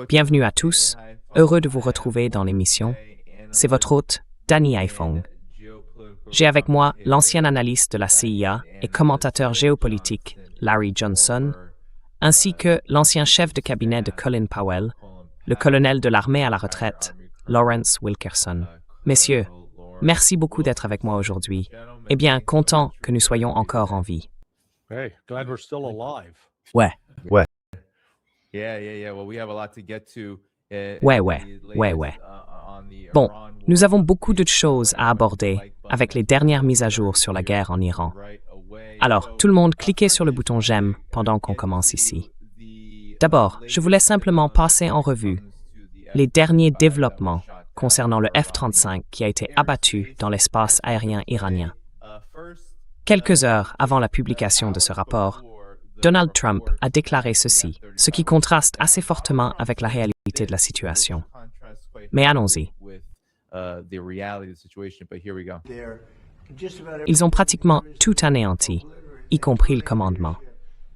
Bienvenue à tous, heureux de vous retrouver dans l'émission. C'est votre hôte, Danny Haiphong. J'ai avec moi l'ancien analyste de la CIA et commentateur géopolitique, Larry Johnson, ainsi que l'ancien chef de cabinet de Colin Powell, le colonel de l'armée à la retraite, Lawrence Wilkerson. Messieurs, merci beaucoup d'être avec moi aujourd'hui. Eh bien, content que nous soyons encore en vie. Hey, glad we're still alive. Ouais. Ouais. Bon, nous avons beaucoup de choses à aborder avec les dernières mises à jour sur la guerre en Iran. Alors, tout le monde, cliquez sur le bouton j'aime pendant qu'on commence ici. D'abord, je voulais simplement passer en revue les derniers développements concernant le F-35 qui a été abattu dans l'espace aérien iranien. Quelques heures avant la publication de ce rapport, Donald Trump a déclaré ceci, ce qui contraste assez fortement avec la réalité de la situation. Mais allons-y. Ils ont pratiquement tout anéanti, y compris le commandement.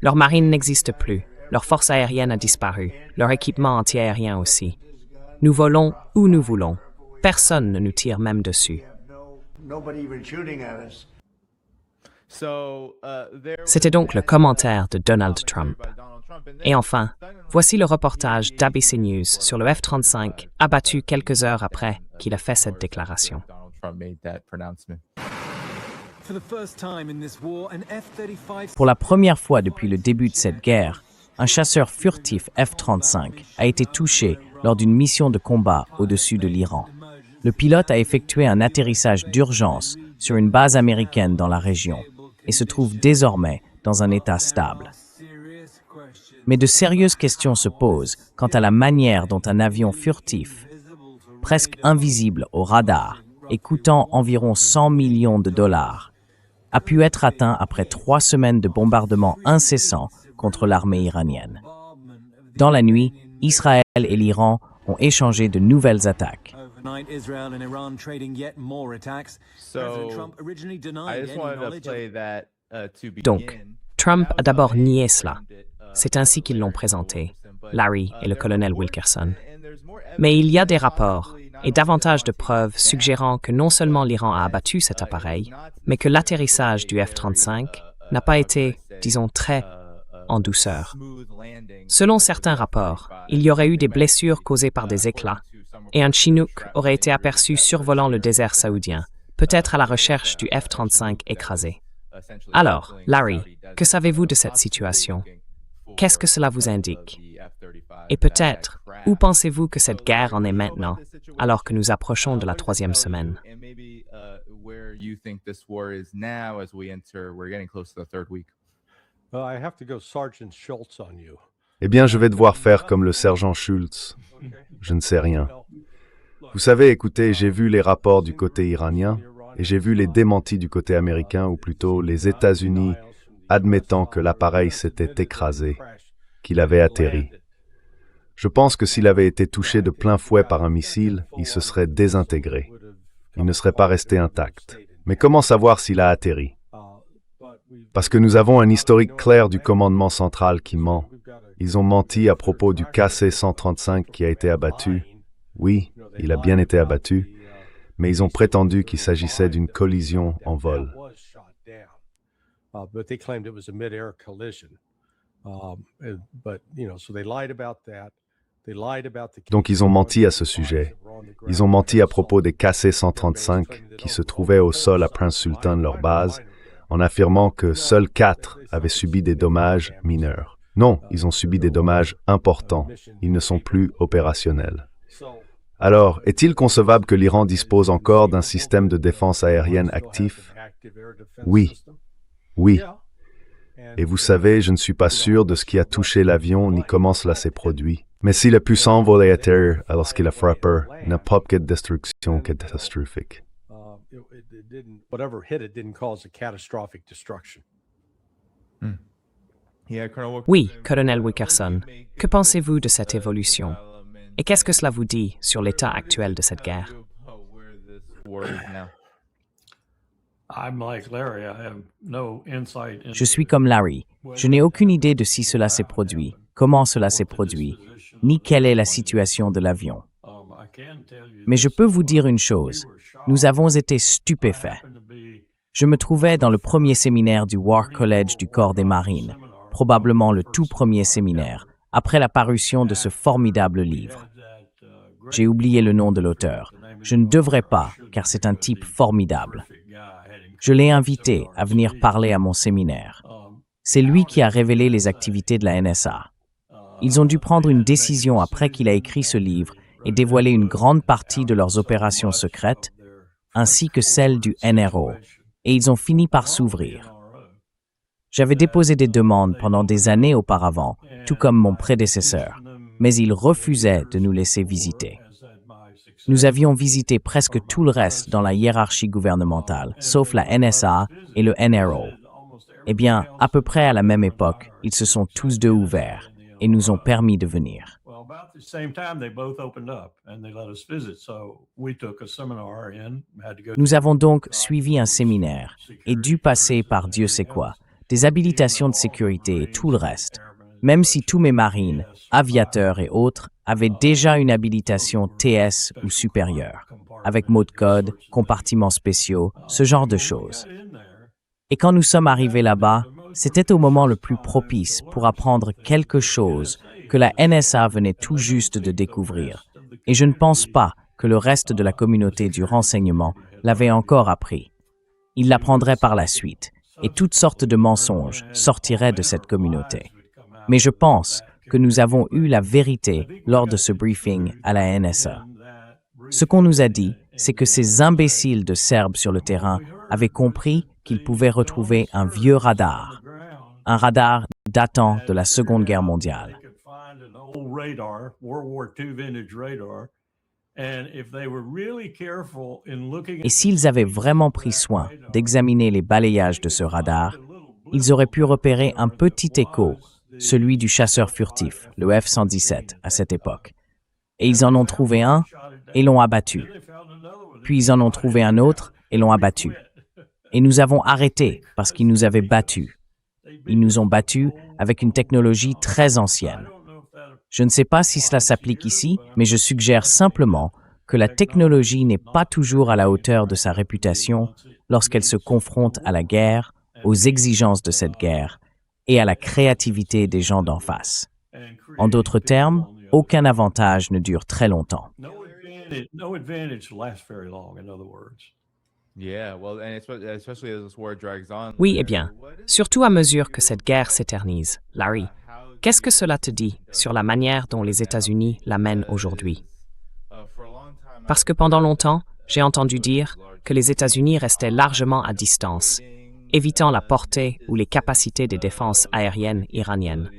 Leur marine n'existe plus, leur force aérienne a disparu, leur équipement antiaérien aussi. Nous volons où nous voulons. Personne ne nous tire même dessus. C'était donc le commentaire de Donald Trump. Et enfin, voici le reportage d'ABC News sur le F-35 abattu quelques heures après qu'il a fait cette déclaration. Pour la première fois depuis le début de cette guerre, un chasseur furtif F-35 a été touché lors d'une mission de combat au-dessus de l'Iran. Le pilote a effectué un atterrissage d'urgence sur une base américaine dans la région et se trouve désormais dans un état stable. Mais de sérieuses questions se posent quant à la manière dont un avion furtif, presque invisible au radar et coûtant environ 100 millions de dollars, a pu être atteint après 3 semaines de bombardements incessants contre l'armée iranienne. Dans la nuit, Israël et l'Iran ont échangé de nouvelles attaques. Donc, Trump a d'abord nié cela. C'est ainsi qu'ils l'ont présenté, Larry et le colonel Wilkerson. Mais il y a des rapports et davantage de preuves suggérant que non seulement l'Iran a abattu cet appareil, mais que l'atterrissage du F-35 n'a pas été, disons, très en douceur. Selon certains rapports, il y aurait eu des blessures causées par des éclats et un Chinook aurait été aperçu survolant le désert saoudien, peut-être à la recherche du F-35 écrasé. Alors, Larry, que savez-vous de cette situation? Qu'est-ce que cela vous indique? Et peut-être, où pensez-vous que cette guerre en est maintenant, alors que nous approchons de la 3e semaine? I have to go Sergeant Schultz on you. Eh bien, je vais devoir faire comme le sergent Schultz. Je ne sais rien. Vous savez, écoutez, j'ai vu les rapports du côté iranien et j'ai vu les démentis du côté américain, ou plutôt les États-Unis admettant que l'appareil s'était écrasé, qu'il avait atterri. Je pense que s'il avait été touché de plein fouet par un missile, il se serait désintégré. Il ne serait pas resté intact. Mais comment savoir s'il a atterri? Parce que nous avons un historique clair du commandement central qui ment. Ils ont menti à propos du KC-135 qui a été abattu. Oui, il a bien été abattu, mais ils ont prétendu qu'il s'agissait d'une collision en vol. Donc ils ont menti à ce sujet. Ils ont menti à propos des KC-135 qui se trouvaient au sol à Prince Sultan, leur base, en affirmant que seuls 4 avaient subi des dommages mineurs. Non, ils ont subi des dommages importants. Ils ne sont plus opérationnels. Alors, est-il concevable que l'Iran dispose encore d'un système de défense aérienne actif? Oui. Et vous savez, je ne suis pas sûr de ce qui a touché l'avion ni comment cela s'est produit. Mais si le puissant volet atterrir alors qu'il a frappé, n'a pas de destruction catastrophique. Whatever hit it didn't cause a catastrophic destruction. Oui, colonel Wilkerson, que pensez-vous de cette évolution? Et qu'est-ce que cela vous dit sur l'état actuel de cette guerre? Je suis comme Larry. Je n'ai aucune idée de si cela s'est produit, comment cela s'est produit, ni quelle est la situation de l'avion. Mais je peux vous dire une chose, nous avons été stupéfaits. Je me trouvais dans le premier séminaire du War College du Corps des Marines, probablement le tout premier séminaire, après la parution de ce formidable livre. J'ai oublié le nom de l'auteur. Je ne devrais pas, car c'est un type formidable. Je l'ai invité à venir parler à mon séminaire. C'est lui qui a révélé les activités de la NSA. Ils ont dû prendre une décision après qu'il a écrit ce livre et dévoilé une grande partie de leurs opérations secrètes, ainsi que celles du NRO, et ils ont fini par s'ouvrir. J'avais déposé des demandes pendant des années auparavant, tout comme mon prédécesseur, mais ils refusaient de nous laisser visiter. Nous avions visité presque tout le reste dans la hiérarchie gouvernementale, sauf la NSA et le NRO. Eh bien, à peu près à la même époque, ils se sont tous deux ouverts et nous ont permis de venir. Nous avons donc suivi un séminaire et dû passer par Dieu sait quoi, des habilitations de sécurité et tout le reste, même si tous mes marines, aviateurs et autres avaient déjà une habilitation TS ou supérieure, avec mots de code, compartiments spéciaux, ce genre de choses. Et quand nous sommes arrivés là-bas, c'était au moment le plus propice pour apprendre quelque chose que la NSA venait tout juste de découvrir. Et je ne pense pas que le reste de la communauté du renseignement l'avait encore appris. Il l'apprendrait par la suite, et toutes sortes de mensonges sortiraient de cette communauté. Mais je pense que nous avons eu la vérité lors de ce briefing à la NSA. Ce qu'on nous a dit, c'est que ces imbéciles de Serbes sur le terrain avaient compris qu'ils pouvaient retrouver un vieux radar, un radar datant de la Seconde Guerre mondiale. Et s'ils avaient vraiment pris soin d'examiner les balayages de ce radar, ils auraient pu repérer un petit écho, celui du chasseur furtif, le F-117, à cette époque. Et ils en ont trouvé un et l'ont abattu. Puis ils en ont trouvé un autre et l'ont abattu. Et nous avons arrêté parce qu'ils nous avaient battus. Ils nous ont battus avec une technologie très ancienne. Je ne sais pas si cela s'applique ici, mais je suggère simplement que la technologie n'est pas toujours à la hauteur de sa réputation lorsqu'elle se confronte à la guerre, aux exigences de cette guerre et à la créativité des gens d'en face. En d'autres termes, aucun avantage ne dure très longtemps. Oui, eh bien, surtout à mesure que cette guerre s'éternise. Larry, qu'est-ce que cela te dit sur la manière dont les États-Unis la mènent aujourd'hui? Parce que pendant longtemps, j'ai entendu dire que les États-Unis restaient largement à distance, évitant la portée ou les capacités des défenses aériennes iraniennes.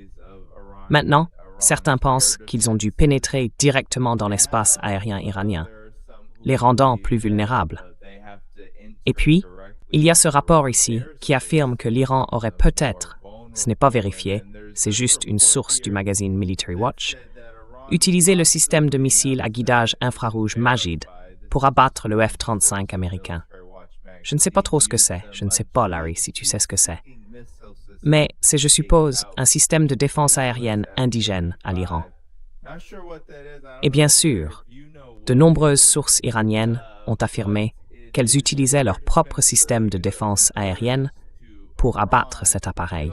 Maintenant, certains pensent qu'ils ont dû pénétrer directement dans l'espace aérien iranien, les rendant plus vulnérables. Et puis, il y a ce rapport ici qui affirme que l'Iran aurait peut-être, ce n'est pas vérifié, c'est juste une source du magazine Military Watch, utilisé le système de missiles à guidage infrarouge Majid pour abattre le F-35 américain. Je ne sais pas trop ce que c'est, je ne sais pas, Larry, si tu sais ce que c'est. Mais c'est, je suppose, un système de défense aérienne indigène à l'Iran. Et bien sûr, de nombreuses sources iraniennes ont affirmé qu'elles utilisaient leur propre système de défense aérienne pour abattre cet appareil.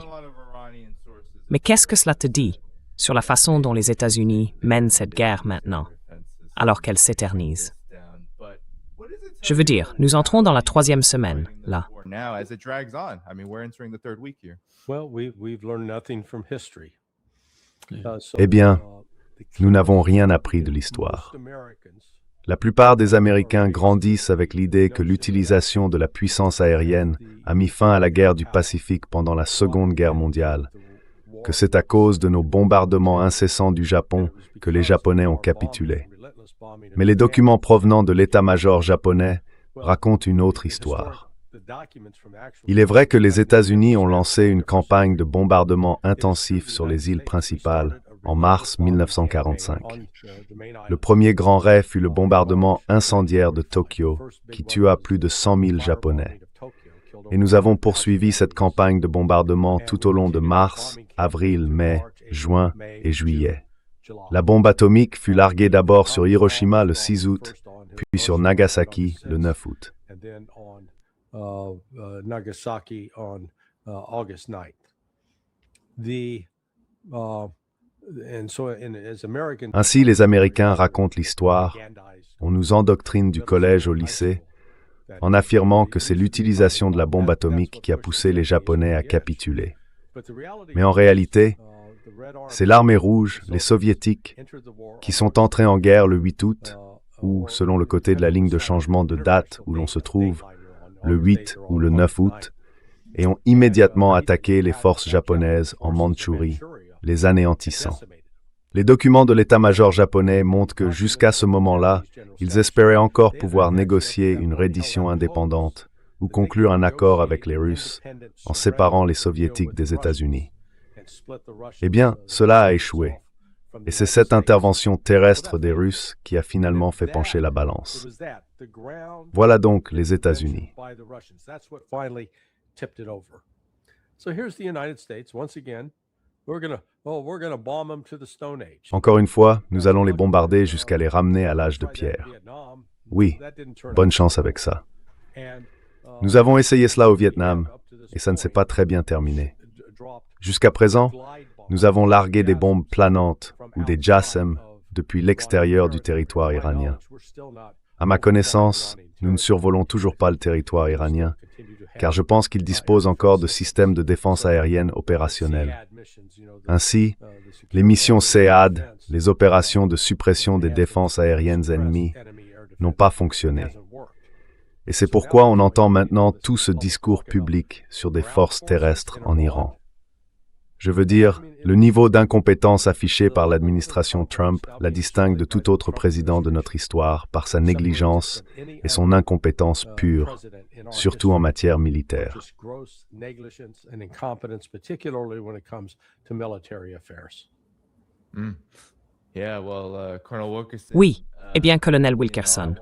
Mais qu'est-ce que cela te dit sur la façon dont les États-Unis mènent cette guerre maintenant, alors qu'elle s'éternise? Je veux dire, nous entrons dans la 3e semaine, là. Eh bien, nous n'avons rien appris de l'histoire. La plupart des Américains grandissent avec l'idée que l'utilisation de la puissance aérienne a mis fin à la guerre du Pacifique pendant la Seconde Guerre mondiale, que c'est à cause de nos bombardements incessants du Japon que les Japonais ont capitulé. Mais les documents provenant de l'état-major japonais racontent une autre histoire. Il est vrai que les États-Unis ont lancé une campagne de bombardement intensif sur les îles principales en mars 1945. Le premier grand ray fut le bombardement incendiaire de Tokyo, qui tua plus de 100 000 Japonais. Et nous avons poursuivi cette campagne de bombardement tout au long de mars, avril, mai juin et juillet. La bombe atomique fut larguée d'abord sur Hiroshima le 6 août, puis sur Nagasaki le 9 août. Nagasaki on August 9th. Ainsi, les Américains racontent l'histoire, on nous endoctrine du collège au lycée, en affirmant que c'est l'utilisation de la bombe atomique qui a poussé les Japonais à capituler. Mais en réalité, c'est l'armée rouge, les Soviétiques, qui sont entrés en guerre le 8 août, ou, selon le côté de la ligne de changement de date où l'on se trouve, le 8 ou le 9 août, et ont immédiatement attaqué les forces japonaises en Mandchourie, les anéantissant. Les documents de l'état-major japonais montrent que jusqu'à ce moment-là, ils espéraient encore pouvoir négocier une reddition indépendante ou conclure un accord avec les Russes en séparant les Soviétiques des États-Unis. Eh bien, cela a échoué. Et c'est cette intervention terrestre des Russes qui a finalement fait pencher la balance. Voilà donc les États-Unis. Encore une fois, nous allons les bombarder jusqu'à les ramener à l'âge de pierre. Oui, bonne chance avec ça. Nous avons essayé cela au Vietnam, et ça ne s'est pas très bien terminé. Jusqu'à présent, nous avons largué des bombes planantes ou des JASSM depuis l'extérieur du territoire iranien. À ma connaissance, nous ne survolons toujours pas le territoire iranien, car je pense qu'il dispose encore de systèmes de défense aérienne opérationnels. Ainsi, les missions SEAD, les opérations de suppression des défenses aériennes ennemies, n'ont pas fonctionné. Et c'est pourquoi on entend maintenant tout ce discours public sur des forces terrestres en Iran. Je veux dire, le niveau d'incompétence affiché par l'administration Trump la distingue de tout autre président de notre histoire par sa négligence et son incompétence pure, surtout en matière militaire. Oui, eh bien, colonel Wilkerson.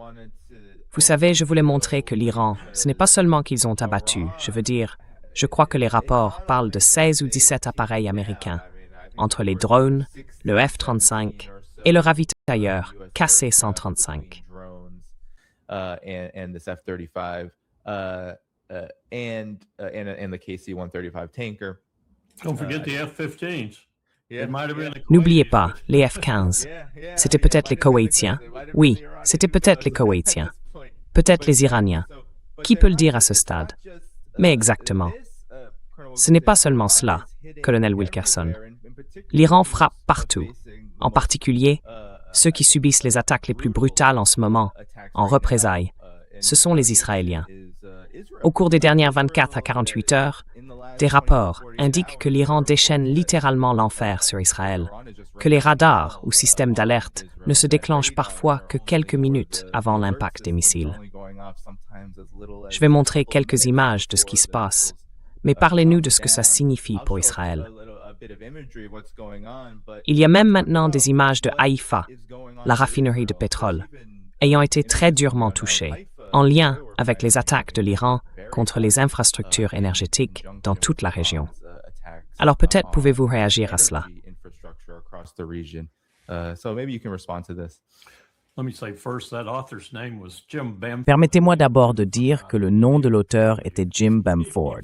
Vous savez, je voulais montrer que l'Iran, ce n'est pas seulement qu'ils ont abattu, je veux dire, je crois que les rapports parlent de 16 ou 17 appareils américains, entre les drones, le F-35 et le ravitailleur KC-135. And this F-35 and the KC-135 tanker. Don't forget the F-15s. N'oubliez pas, les F-15. C'était peut-être les Koweïtiens. Oui, c'était peut-être les Koweïtiens. Peut-être les Iraniens. Qui peut le dire à ce stade? Mais exactement. Ce n'est pas seulement cela, colonel Wilkerson. L'Iran frappe partout, en particulier ceux qui subissent les attaques les plus brutales en ce moment, en représailles. Ce sont les Israéliens. Au cours des dernières 24 à 48 heures, des rapports indiquent que l'Iran déchaîne littéralement l'enfer sur Israël, que les radars ou systèmes d'alerte ne se déclenchent parfois que quelques minutes avant l'impact des missiles. Je vais montrer quelques images de ce qui se passe, mais parlez-nous de ce que ça signifie pour Israël. Il y a même maintenant des images de Haïfa, la raffinerie de pétrole, ayant été très durement touchée, en lien avec les attaques de l'Iran contre les infrastructures énergétiques dans toute la région. Alors peut-être pouvez-vous réagir à cela. Permettez-moi d'abord de dire que le nom de l'auteur était Jim Bamford.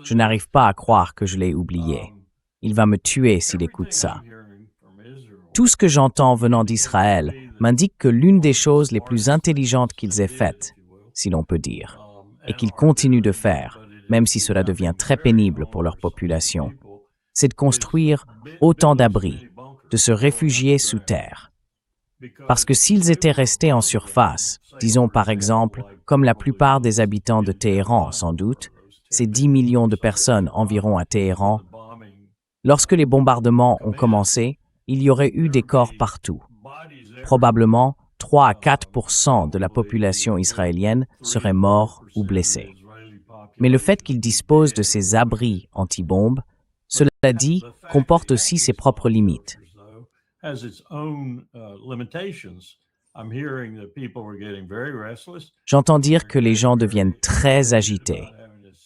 Je n'arrive pas à croire que je l'ai oublié. Il va me tuer s'il écoute ça. Tout ce que j'entends venant d'Israël m'indique que l'une des choses les plus intelligentes qu'ils aient faites, si l'on peut dire, et qu'ils continuent de faire, même si cela devient très pénible pour leur population, c'est de construire autant d'abris, de se réfugier sous terre. Parce que s'ils étaient restés en surface, disons par exemple, comme la plupart des habitants de Téhéran sans doute, ces 10 millions de personnes environ à Téhéran, lorsque les bombardements ont commencé, il y aurait eu des corps partout. Probablement, 3 à 4% de la population israélienne serait morts ou blessés. Mais le fait qu'ils disposent de ces abris anti-bombes, cela dit, comporte aussi ses propres limites. J'entends dire que les gens deviennent très agités.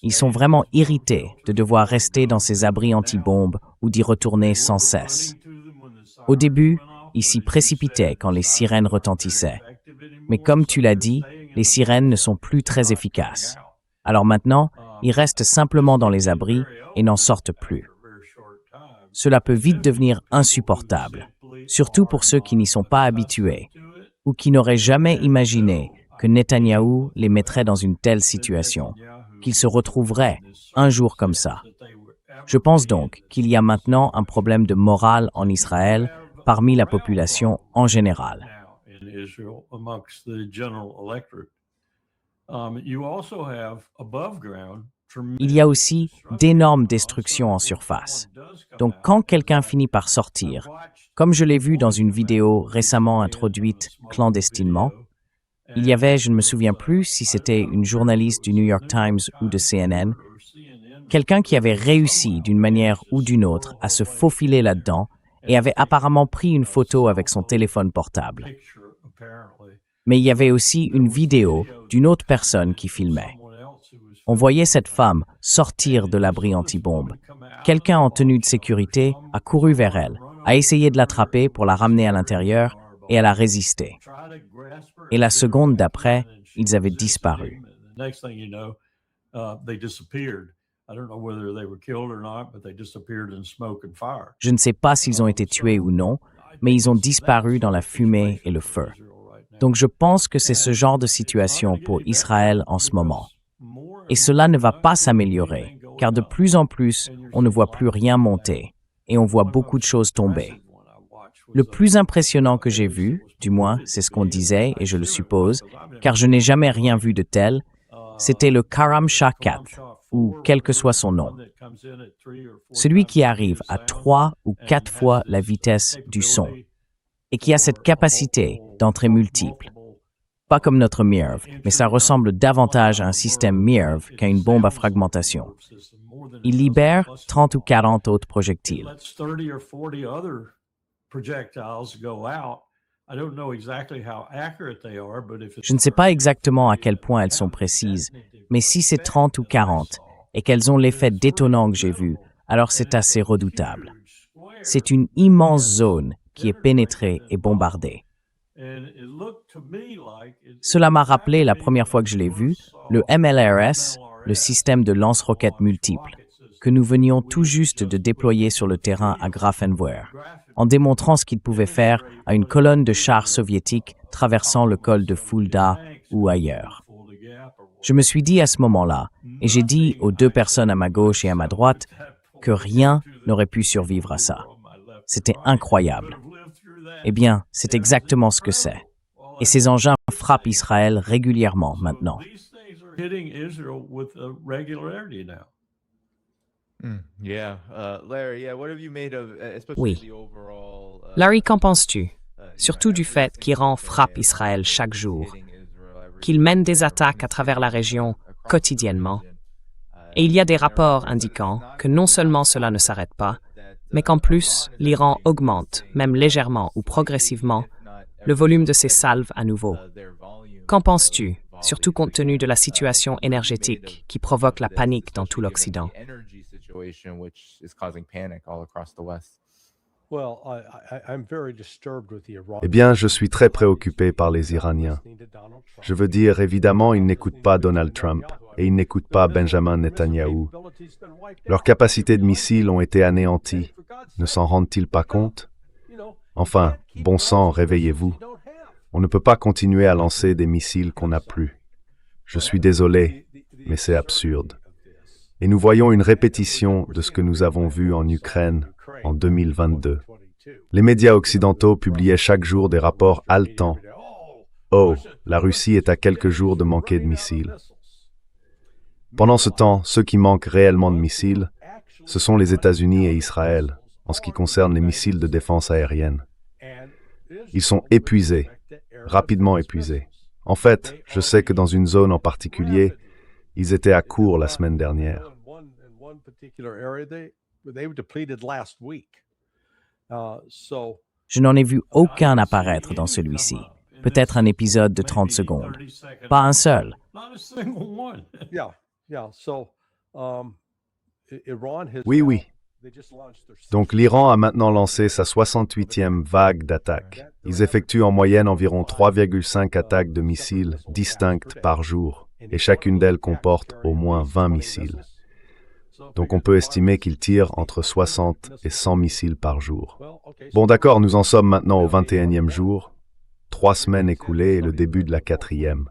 Ils sont vraiment irrités de devoir rester dans ces abris anti-bombes ou d'y retourner sans cesse. Au début, ils s'y précipitaient quand les sirènes retentissaient. Mais comme tu l'as dit, les sirènes ne sont plus très efficaces. Alors maintenant, ils restent simplement dans les abris et n'en sortent plus. Cela peut vite devenir insupportable, surtout pour ceux qui n'y sont pas habitués ou qui n'auraient jamais imaginé que Netanyahou les mettrait dans une telle situation, qu'ils se retrouveraient un jour comme ça. Je pense donc qu'il y a maintenant un problème de morale en Israël parmi la population en général. Il y a aussi d'énormes destructions en surface. Donc quand quelqu'un finit par sortir, comme je l'ai vu dans une vidéo récemment introduite clandestinement, il y avait, je ne me souviens plus si c'était une journaliste du New York Times ou de CNN, quelqu'un qui avait réussi d'une manière ou d'une autre à se faufiler là-dedans et avait apparemment pris une photo avec son téléphone portable. Mais il y avait aussi une vidéo d'une autre personne qui filmait. On voyait cette femme sortir de l'abri anti-bombe. Quelqu'un en tenue de sécurité a couru vers elle, a essayé de l'attraper pour la ramener à l'intérieur et elle a résisté. Et la seconde d'après, ils avaient disparu. Je ne sais pas s'ils ont été tués ou non, mais ils ont disparu dans la fumée et le feu. Donc je pense que c'est ce genre de situation pour Israël en ce moment. Et cela ne va pas s'améliorer, car de plus en plus, on ne voit plus rien monter, et on voit beaucoup de choses tomber. Le plus impressionnant que j'ai vu, du moins c'est ce qu'on disait, et je le suppose, car je n'ai jamais rien vu de tel, c'était le Karam Shah 4, ou quel que soit son nom. Celui qui arrive à 3 ou 4 fois la vitesse du son, et qui a cette capacité d'entrée multiple. Pas comme notre MIRV, mais ça ressemble davantage à un système MIRV qu'à une bombe à fragmentation. Il libère 30 ou 40 autres projectiles. Je ne sais pas exactement à quel point elles sont précises, mais si c'est 30 ou 40 et qu'elles ont l'effet détonnant que j'ai vu, alors c'est assez redoutable. C'est une immense zone qui est pénétrée et bombardée. Cela m'a rappelé la première fois que je l'ai vu, le MLRS, le système de lance-roquettes multiples, que nous venions tout juste de déployer sur le terrain à Grafenwoehr, en démontrant ce qu'il pouvait faire à une colonne de chars soviétiques traversant le col de Fulda ou ailleurs. Je me suis dit à ce moment-là, et j'ai dit aux deux personnes à ma gauche et à ma droite, que rien n'aurait pu survivre à ça. C'était incroyable. Eh bien, c'est exactement ce que c'est. Et ces engins frappent Israël régulièrement maintenant. Oui. Larry, qu'en penses-tu? Surtout du fait qu'Iran frappe Israël chaque jour, qu'il mène des attaques à travers la région quotidiennement. Et il y a des rapports indiquant que non seulement cela ne s'arrête pas, mais qu'en plus, l'Iran augmente, même légèrement ou progressivement, le volume de ses salves à nouveau. Qu'en penses-tu, surtout compte tenu de la situation énergétique qui provoque la panique dans tout l'Occident? Eh bien, je suis très préoccupé par les Iraniens. Je veux dire, évidemment, ils n'écoutent pas Donald Trump et ils n'écoutent pas Benjamin Netanyahou. Leurs capacités de missiles ont été anéanties. Ne s'en rendent-ils pas compte? Enfin, bon sang, réveillez-vous. On ne peut pas continuer à lancer des missiles qu'on n'a plus. Je suis désolé, mais c'est absurde. Et nous voyons une répétition de ce que nous avons vu en Ukraine en 2022. Les médias occidentaux publiaient chaque jour des rapports haletants. Oh, la Russie est à quelques jours de manquer de missiles. Pendant ce temps, ceux qui manquent réellement de missiles, ce sont les États-Unis et Israël, en ce qui concerne les missiles de défense aérienne. Ils sont épuisés, rapidement épuisés. En fait, je sais que dans une zone en particulier, ils étaient à court la semaine dernière. Je n'en ai vu aucun apparaître dans celui-ci. Peut-être un épisode de 30 secondes. Pas un seul. Oui, oui. Donc l'Iran a maintenant lancé sa 68e vague d'attaques. Ils effectuent en moyenne environ 3,5 attaques de missiles distinctes par jour, et chacune d'elles comporte au moins 20 missiles. Donc on peut estimer qu'ils tirent entre 60 et 100 missiles par jour. Bon d'accord, nous en sommes maintenant au 21e jour, 3 semaines écoulées et le début de la 4e.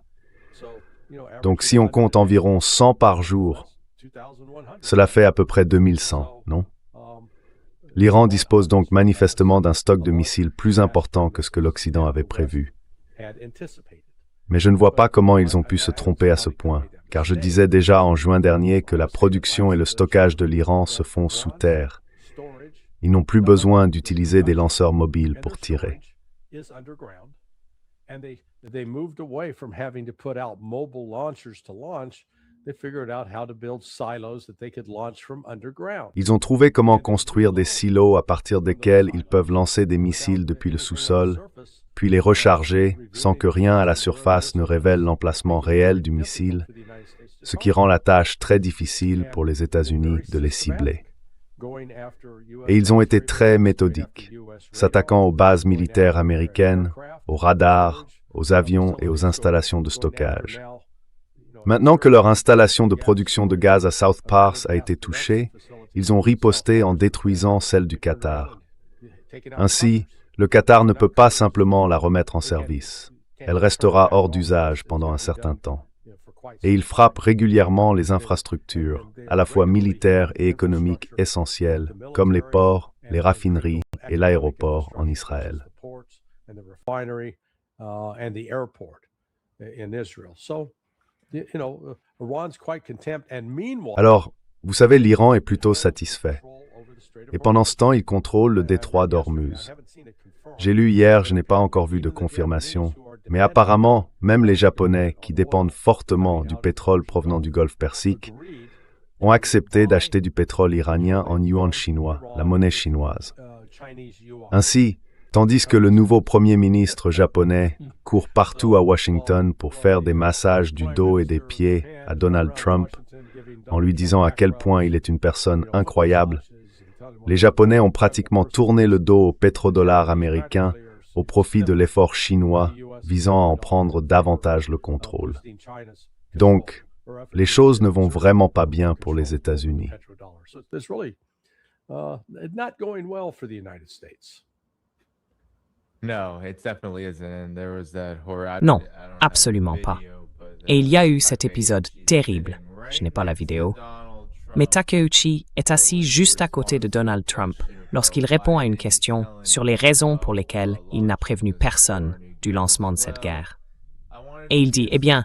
Donc si on compte environ 100 par jour, cela fait à peu près 2100, non? L'Iran dispose donc manifestement d'un stock de missiles plus important que ce que l'Occident avait prévu. Mais je ne vois pas comment ils ont pu se tromper à ce point, car je disais déjà en juin dernier que la production et le stockage de l'Iran se font sous terre. Ils n'ont plus besoin d'utiliser des lanceurs mobiles pour tirer. Ils ont trouvé comment construire des silos à partir desquels ils peuvent lancer des missiles depuis le sous-sol, puis les recharger sans que rien à la surface ne révèle l'emplacement réel du missile, ce qui rend la tâche très difficile pour les États-Unis de les cibler. Et ils ont été très méthodiques, s'attaquant aux bases militaires américaines, aux radars, aux avions et aux installations de stockage. Maintenant que leur installation de production de gaz à South Pars a été touchée, ils ont riposté en détruisant celle du Qatar. Ainsi, le Qatar ne peut pas simplement la remettre en service. Elle restera hors d'usage pendant un certain temps. Et ils frappent régulièrement les infrastructures, à la fois militaires et économiques essentielles, comme les ports, les raffineries et l'aéroport en Israël. Alors, vous savez, l'Iran est plutôt satisfait. Et pendant ce temps, il contrôle le détroit d'Ormuz. J'ai lu hier, je n'ai pas encore vu de confirmation, mais apparemment, même les Japonais, qui dépendent fortement du pétrole provenant du Golfe Persique, ont accepté d'acheter du pétrole iranien en yuan chinois, la monnaie chinoise. Ainsi, tandis que le nouveau Premier ministre japonais court partout à Washington pour faire des massages du dos et des pieds à Donald Trump, en lui disant à quel point il est une personne incroyable, les Japonais ont pratiquement tourné le dos au pétrodollar américain au profit de l'effort chinois visant à en prendre davantage le contrôle. Donc, les choses ne vont vraiment pas bien pour les États-Unis. Non, absolument pas. Et il y a eu cet épisode terrible, je n'ai pas la vidéo, mais Takeuchi est assis juste à côté de Donald Trump lorsqu'il répond à une question sur les raisons pour lesquelles il n'a prévenu personne du lancement de cette guerre. Et il dit, eh bien,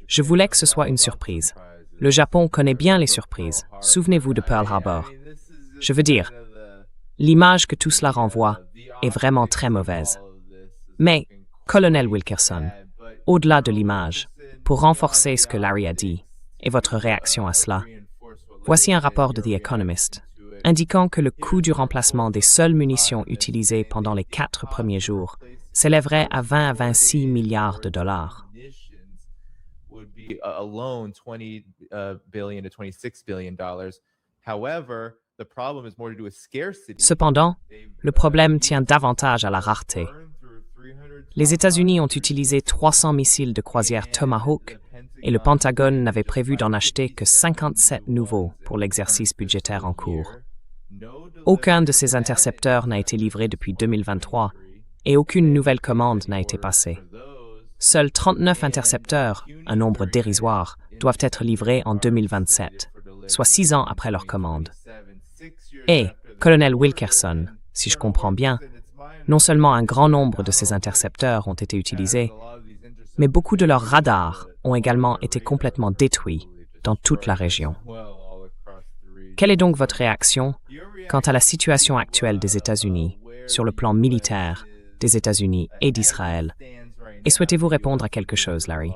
je voulais que ce soit une surprise. Le Japon connaît bien les surprises. Souvenez-vous de Pearl Harbor. Je veux dire, l'image que tout cela renvoie est vraiment très mauvaise. Mais, colonel Wilkerson, au-delà de l'image, pour renforcer ce que Larry a dit et votre réaction à cela, voici un rapport de The Economist indiquant que le coût du remplacement des seules munitions utilisées pendant les 4 premiers jours s'élèverait à 20 à 26 milliards de dollars. Cependant, le problème tient davantage à la rareté. Les États-Unis ont utilisé 300 missiles de croisière Tomahawk et le Pentagone n'avait prévu d'en acheter que 57 nouveaux pour l'exercice budgétaire en cours. Aucun de ces intercepteurs n'a été livré depuis 2023 et aucune nouvelle commande n'a été passée. Seuls 39 intercepteurs, un nombre dérisoire, doivent être livrés en 2027, soit 6 ans après leur commande. Et, colonel Wilkerson, si je comprends bien, non seulement un grand nombre de ces intercepteurs ont été utilisés, mais beaucoup de leurs radars ont également été complètement détruits dans toute la région. Quelle est donc votre réaction quant à la situation actuelle des États-Unis sur le plan militaire des États-Unis et d'Israël? Et souhaitez-vous répondre à quelque chose, Larry?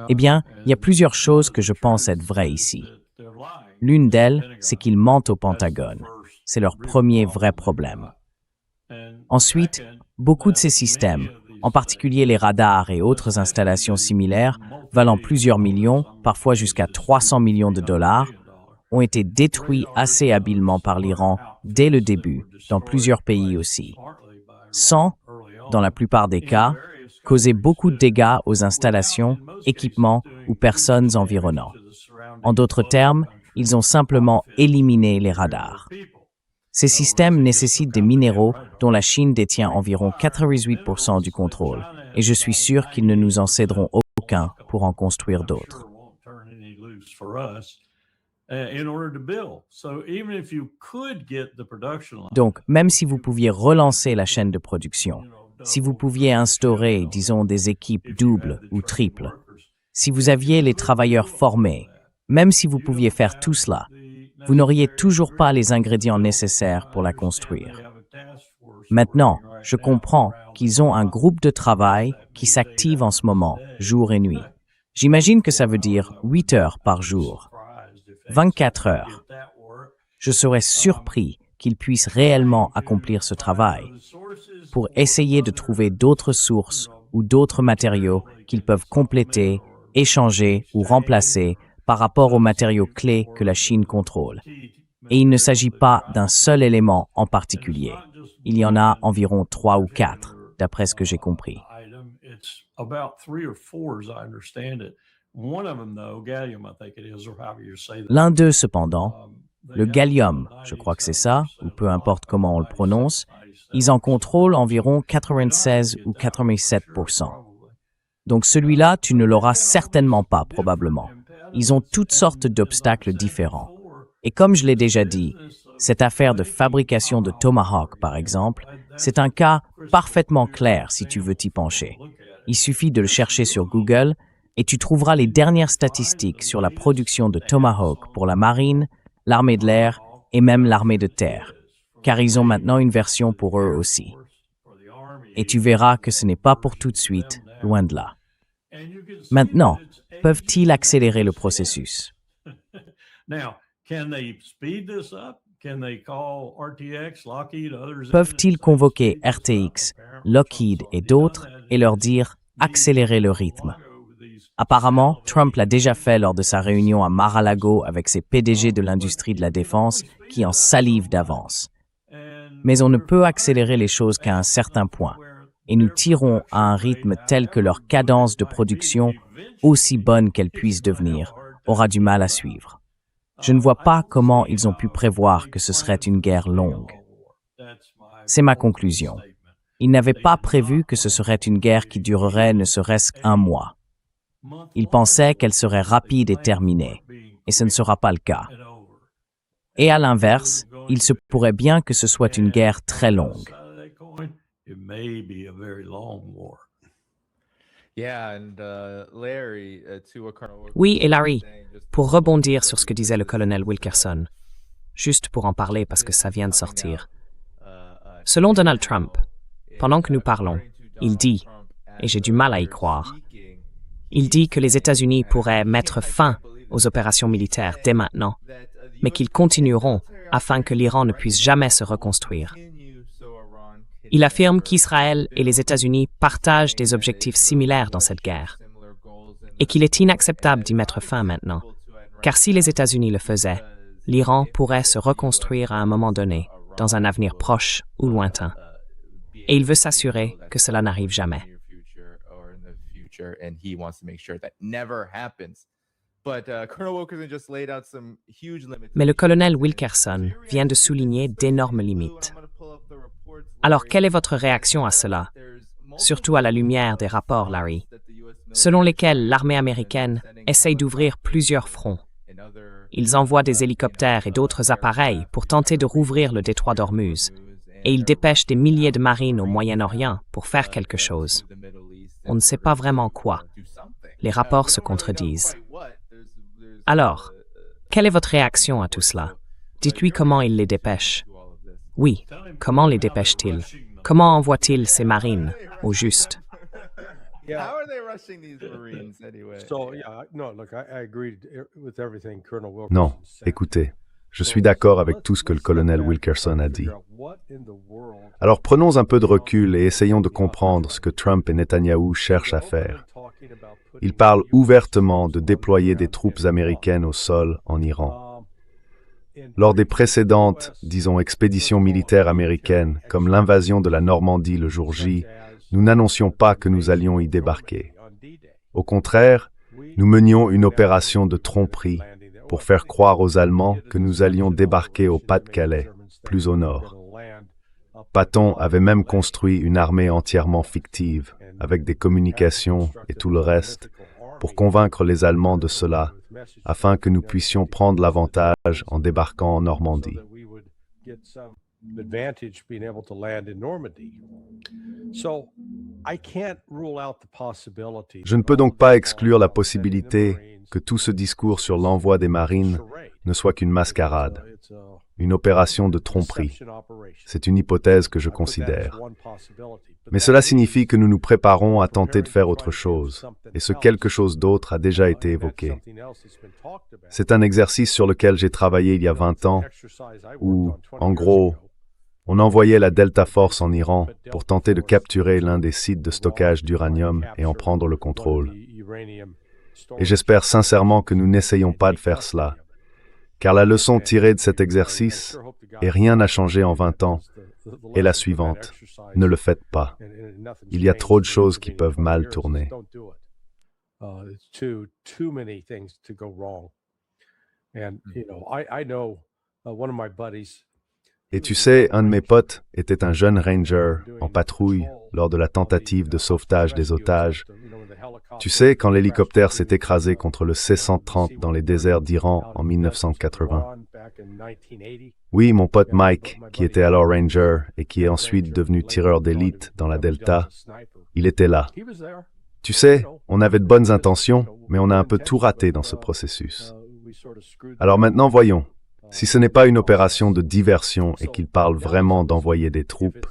Eh bien, il y a plusieurs choses que je pense être vraies ici. L'une d'elles, c'est qu'ils mentent au Pentagone. C'est leur premier vrai problème. Ensuite, Beaucoup de ces systèmes, en particulier les radars et autres installations similaires, valant plusieurs millions, parfois jusqu'à 300 millions de dollars, ont été détruits assez habilement par l'Iran dès le début, dans plusieurs pays aussi, sans, dans la plupart des cas, causer beaucoup de dégâts aux installations, équipements ou personnes environnant. En d'autres termes, ils ont simplement éliminé les radars. Ces systèmes nécessitent des minéraux dont la Chine détient environ 98% du contrôle, et je suis sûr qu'ils ne nous en céderont aucun pour en construire d'autres. Donc, même si vous pouviez relancer la chaîne de production, si vous pouviez instaurer, disons, des équipes doubles ou triples, si vous aviez les travailleurs formés, même si vous pouviez faire tout cela, vous n'auriez toujours pas les ingrédients nécessaires pour la construire. Maintenant, je comprends qu'ils ont un groupe de travail qui s'active en ce moment, jour et nuit. J'imagine que ça veut dire 8 heures par jour, 24 heures. Je serais surpris qu'ils puissent réellement accomplir ce travail pour essayer de trouver d'autres sources ou d'autres matériaux qu'ils peuvent compléter, échanger ou remplacer par rapport aux matériaux clés que la Chine contrôle. Et il ne s'agit pas d'un seul élément en particulier. Il y en a environ 3 ou 4, d'après ce que j'ai compris. L'un d'eux, cependant, le gallium, je crois que c'est ça, ou peu importe comment on le prononce, ils en contrôlent environ 96 ou 87%. Donc celui-là, tu ne l'auras certainement pas, probablement. Ils ont toutes sortes d'obstacles différents. Et comme je l'ai déjà dit, cette affaire de fabrication de Tomahawk, par exemple, c'est un cas parfaitement clair si tu veux t'y pencher. Il suffit de le chercher sur Google et tu trouveras les dernières statistiques sur la production de Tomahawk pour la marine, l'armée de l'air et même l'armée de terre, car ils ont maintenant une version pour eux aussi. Et tu verras que ce n'est pas pour tout de suite, loin de là. Maintenant, peuvent-ils accélérer le processus? Peuvent-ils convoquer RTX, Lockheed et d'autres et leur dire « accélérer le rythme ». Apparemment, Trump l'a déjà fait lors de sa réunion à Mar-a-Lago avec ses PDG de l'industrie de la défense qui en salivent d'avance. Mais on ne peut accélérer les choses qu'à un certain point, et nous tirons à un rythme tel que leur cadence de production, aussi bonne qu'elle puisse devenir, aura du mal à suivre. Je ne vois pas comment ils ont pu prévoir que ce serait une guerre longue. C'est ma conclusion. Ils n'avaient pas prévu que ce serait une guerre qui durerait ne serait-ce qu'un mois. Ils pensaient qu'elle serait rapide et terminée, et ce ne sera pas le cas. Et à l'inverse, il se pourrait bien que ce soit une guerre très longue. Oui, et Larry, pour rebondir sur ce que disait le colonel Wilkerson, juste pour en parler parce que ça vient de sortir. Selon Donald Trump, pendant que nous parlons, il dit, et j'ai du mal à y croire, il dit que les États-Unis pourraient mettre fin aux opérations militaires dès maintenant, mais qu'ils continueront afin que l'Iran ne puisse jamais se reconstruire. Il affirme qu'Israël et les États-Unis partagent des objectifs similaires dans cette guerre et qu'il est inacceptable d'y mettre fin maintenant, car si les États-Unis le faisaient, l'Iran pourrait se reconstruire à un moment donné, dans un avenir proche ou lointain. Et il veut s'assurer que cela n'arrive jamais. Mais le colonel Wilkerson vient de souligner d'énormes limites. Alors, quelle est votre réaction à cela, surtout à la lumière des rapports, Larry, selon lesquels l'armée américaine essaye d'ouvrir plusieurs fronts? Ils envoient des hélicoptères et d'autres appareils pour tenter de rouvrir le détroit d'Ormuz, et ils dépêchent des milliers de marines au Moyen-Orient pour faire quelque chose. On ne sait pas vraiment quoi. Les rapports se contredisent. Alors, quelle est votre réaction à tout cela? Dites-lui comment il les dépêche. Oui, comment les dépêche-t-il? Comment envoie-t-il ces marines, au juste? Non, écoutez, Je suis d'accord avec tout ce que le colonel Wilkerson a dit. Alors prenons un peu de recul et essayons de comprendre ce que Trump et Netanyahou cherchent à faire. Ils parlent ouvertement de déployer des troupes américaines au sol en Iran. Lors des précédentes, disons, expéditions militaires américaines, comme l'invasion de la Normandie le jour J, nous n'annoncions pas que nous allions y débarquer. Au contraire, nous menions une opération de tromperie pour faire croire aux Allemands que nous allions débarquer au Pas-de-Calais, plus au nord. Patton avait même construit une armée entièrement fictive, avec des communications et tout le reste, pour convaincre les Allemands de cela, afin que nous puissions prendre l'avantage en débarquant en Normandie. Je ne peux donc pas exclure la possibilité que tout ce discours sur l'envoi des marines ne soit qu'une mascarade, une opération de tromperie. C'est une hypothèse que je considère. Mais cela signifie que nous nous préparons à tenter de faire autre chose, et ce quelque chose d'autre a déjà été évoqué. C'est un exercice sur lequel j'ai travaillé il y a 20 ans, où, en gros, on envoyait la Delta Force en Iran pour tenter de capturer l'un des sites de stockage d'uranium et en prendre le contrôle. Et j'espère sincèrement que nous n'essayons pas de faire cela, car la leçon tirée de cet exercice, et rien n'a changé en 20 ans, est la suivante: ne le faites pas. Il y a trop de choses qui peuvent mal tourner. Et tu sais, un de mes potes était un jeune ranger en patrouille lors de la tentative de sauvetage des otages. Tu sais, quand l'hélicoptère s'est écrasé contre le C-130 dans les déserts d'Iran en 1980. Oui, mon pote Mike, qui était alors ranger et qui est ensuite devenu tireur d'élite dans la Delta, il était là. Tu sais, on avait de bonnes intentions, mais on a un peu tout raté dans ce processus. Alors maintenant, voyons. Si ce n'est pas une opération de diversion et qu'il parle vraiment d'envoyer des troupes,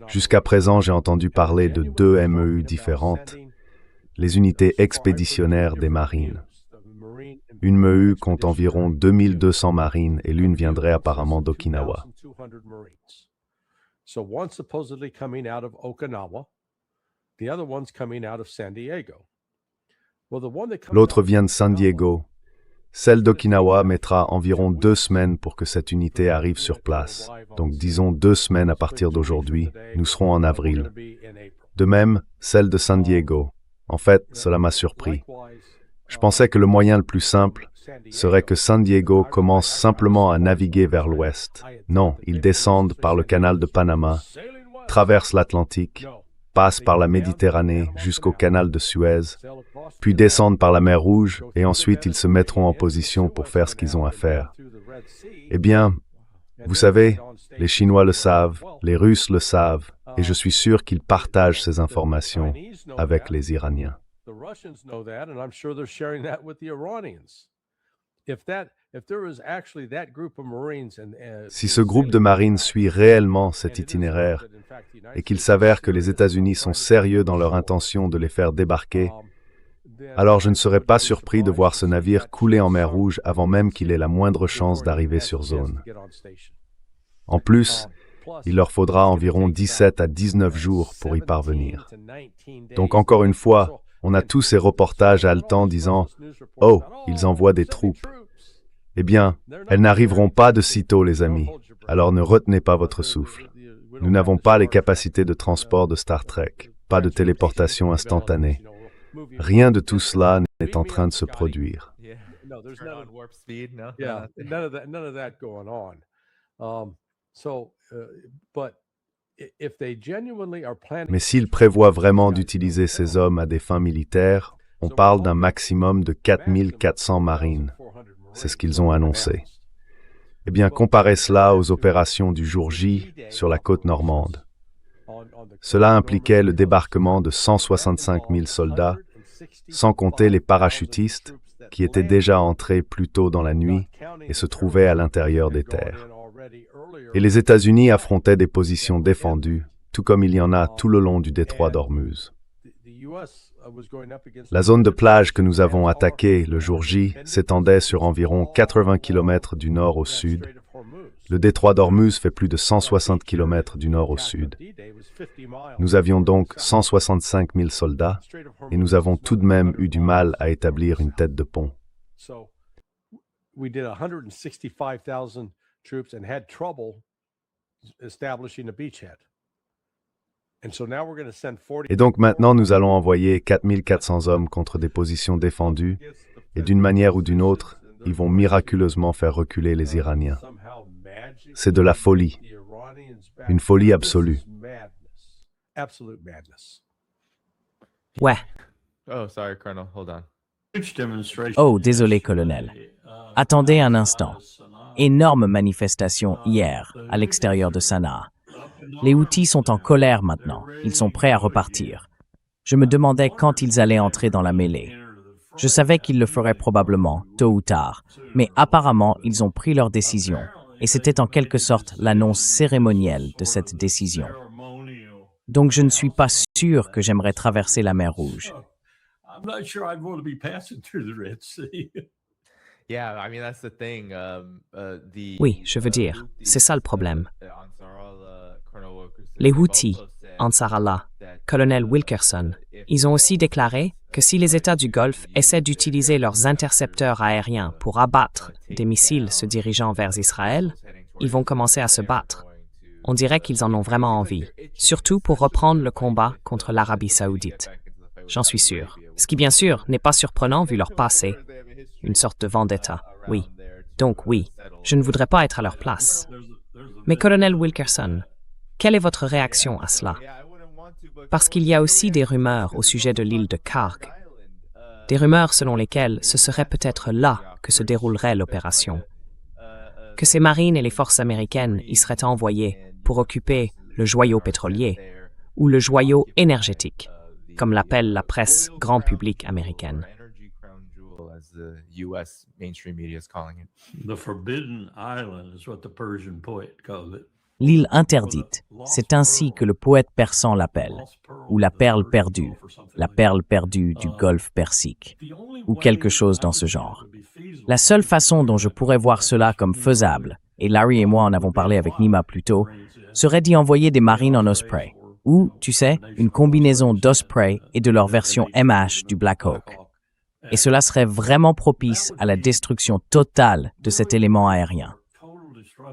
jusqu'à présent j'ai entendu parler de 2 MEU différentes, les unités expéditionnaires des marines. Une MEU compte environ 2200 marines et l'une viendrait apparemment d'Okinawa. L'autre vient de San Diego. Celle d'Okinawa mettra environ 2 semaines pour que cette unité arrive sur place. Donc disons 2 semaines à partir d'aujourd'hui, nous serons en avril. De même, celle de San Diego. En fait, cela m'a surpris. Je pensais que le moyen le plus simple serait que San Diego commence simplement à naviguer vers l'ouest. Non, ils descendent par le canal de Panama, traversent l'Atlantique, passent par la Méditerranée jusqu'au canal de Suez, puis descendent par la mer Rouge, et ensuite ils se mettront en position pour faire ce qu'ils ont à faire. Eh bien, vous savez, les Chinois le savent, les Russes le savent, et je suis sûr qu'ils partagent ces informations avec les Iraniens. Si ce groupe de marines suit réellement cet itinéraire et qu'il s'avère que les États-Unis sont sérieux dans leur intention de les faire débarquer, alors je ne serais pas surpris de voir ce navire couler en mer Rouge avant même qu'il ait la moindre chance d'arriver sur zone. En plus, il leur faudra environ 17 à 19 jours pour y parvenir. Donc encore une fois, on a tous ces reportages haletants disant « Oh, ils envoient des troupes ». Eh bien, elles n'arriveront pas de sitôt, les amis, alors ne retenez pas votre souffle. Nous n'avons pas les capacités de transport de Star Trek, pas de téléportation instantanée. Rien de tout cela n'est en train de se produire. Mais s'ils prévoient vraiment d'utiliser ces hommes à des fins militaires, on parle d'un maximum de 4400 marines. C'est ce qu'ils ont annoncé. Eh bien, comparez cela aux opérations du jour J sur la côte normande. Cela impliquait le débarquement de 165 000 soldats, sans compter les parachutistes qui étaient déjà entrés plus tôt dans la nuit et se trouvaient à l'intérieur des terres. Et les États-Unis affrontaient des positions défendues, tout comme il y en a tout le long du détroit d'Ormuz. La zone de plage que nous avons attaquée le jour J s'étendait sur environ 80 km du nord au sud. Le détroit d'Ormuz fait plus de 160 km du nord au sud. Nous avions donc 165 000 soldats et nous avons tout de même eu du mal à établir une tête de pont. We did 165,000 troops and had trouble establishing a beachhead. And so now we're going to send 40. Et donc maintenant, nous allons envoyer 4400 hommes contre des positions défendues et d'une manière ou d'une autre, ils vont miraculeusement faire reculer les Iraniens. C'est de la folie, une folie absolue. Absolute madness. Ouais, Oh, sorry, Colonel. Hold on. Huge demonstration. Oh, désolé, colonel. Attendez un instant. Énorme manifestation hier à l'extérieur de Sanaa. Les Houthis sont en colère maintenant. Ils sont prêts à repartir. Je me demandais quand ils allaient entrer dans la mêlée. Je savais qu'ils le feraient probablement, tôt ou tard, mais apparemment, ils ont pris leur décision, et c'était en quelque sorte l'annonce cérémonielle de cette décision. Donc je ne suis pas sûr que j'aimerais traverser la mer Rouge. I'm not sure I'd want to be passing through the Red Sea. Yeah, I mean that's the thing. oui, je veux dire, c'est ça le problème. Les Houthis, Ansar Allah, colonel Wilkerson, ils ont aussi déclaré que si les États du Golfe essaient d'utiliser leurs intercepteurs aériens pour abattre des missiles se dirigeant vers Israël, ils vont commencer à se battre. On dirait qu'ils en ont vraiment envie, surtout pour reprendre le combat contre l'Arabie saoudite. J'en suis sûr. Ce qui, bien sûr, n'est pas surprenant vu leur passé. Une sorte de vendetta, oui. Donc oui, je ne voudrais pas être à leur place. Mais colonel Wilkerson, quelle est votre réaction à cela? Parce qu'il y a aussi des rumeurs au sujet de l'île de Karg. Des rumeurs selon lesquelles ce serait peut-être là que se déroulerait l'opération. Que ces marines et les forces américaines y seraient envoyées pour occuper le joyau pétrolier ou le joyau énergétique, comme l'appelle la presse grand public américaine. The Forbidden Island is what the Persian poet called it. L'île interdite, c'est ainsi que le poète persan l'appelle, ou la perle perdue du golfe Persique, ou quelque chose dans ce genre. La seule façon dont je pourrais voir cela comme faisable, et Larry et moi en avons parlé avec Nima plus tôt, serait d'y envoyer des marines en Osprey, ou, tu sais, une combinaison d'Osprey et de leur version MH du Black Hawk. Et cela serait vraiment propice à la destruction totale de cet élément aérien.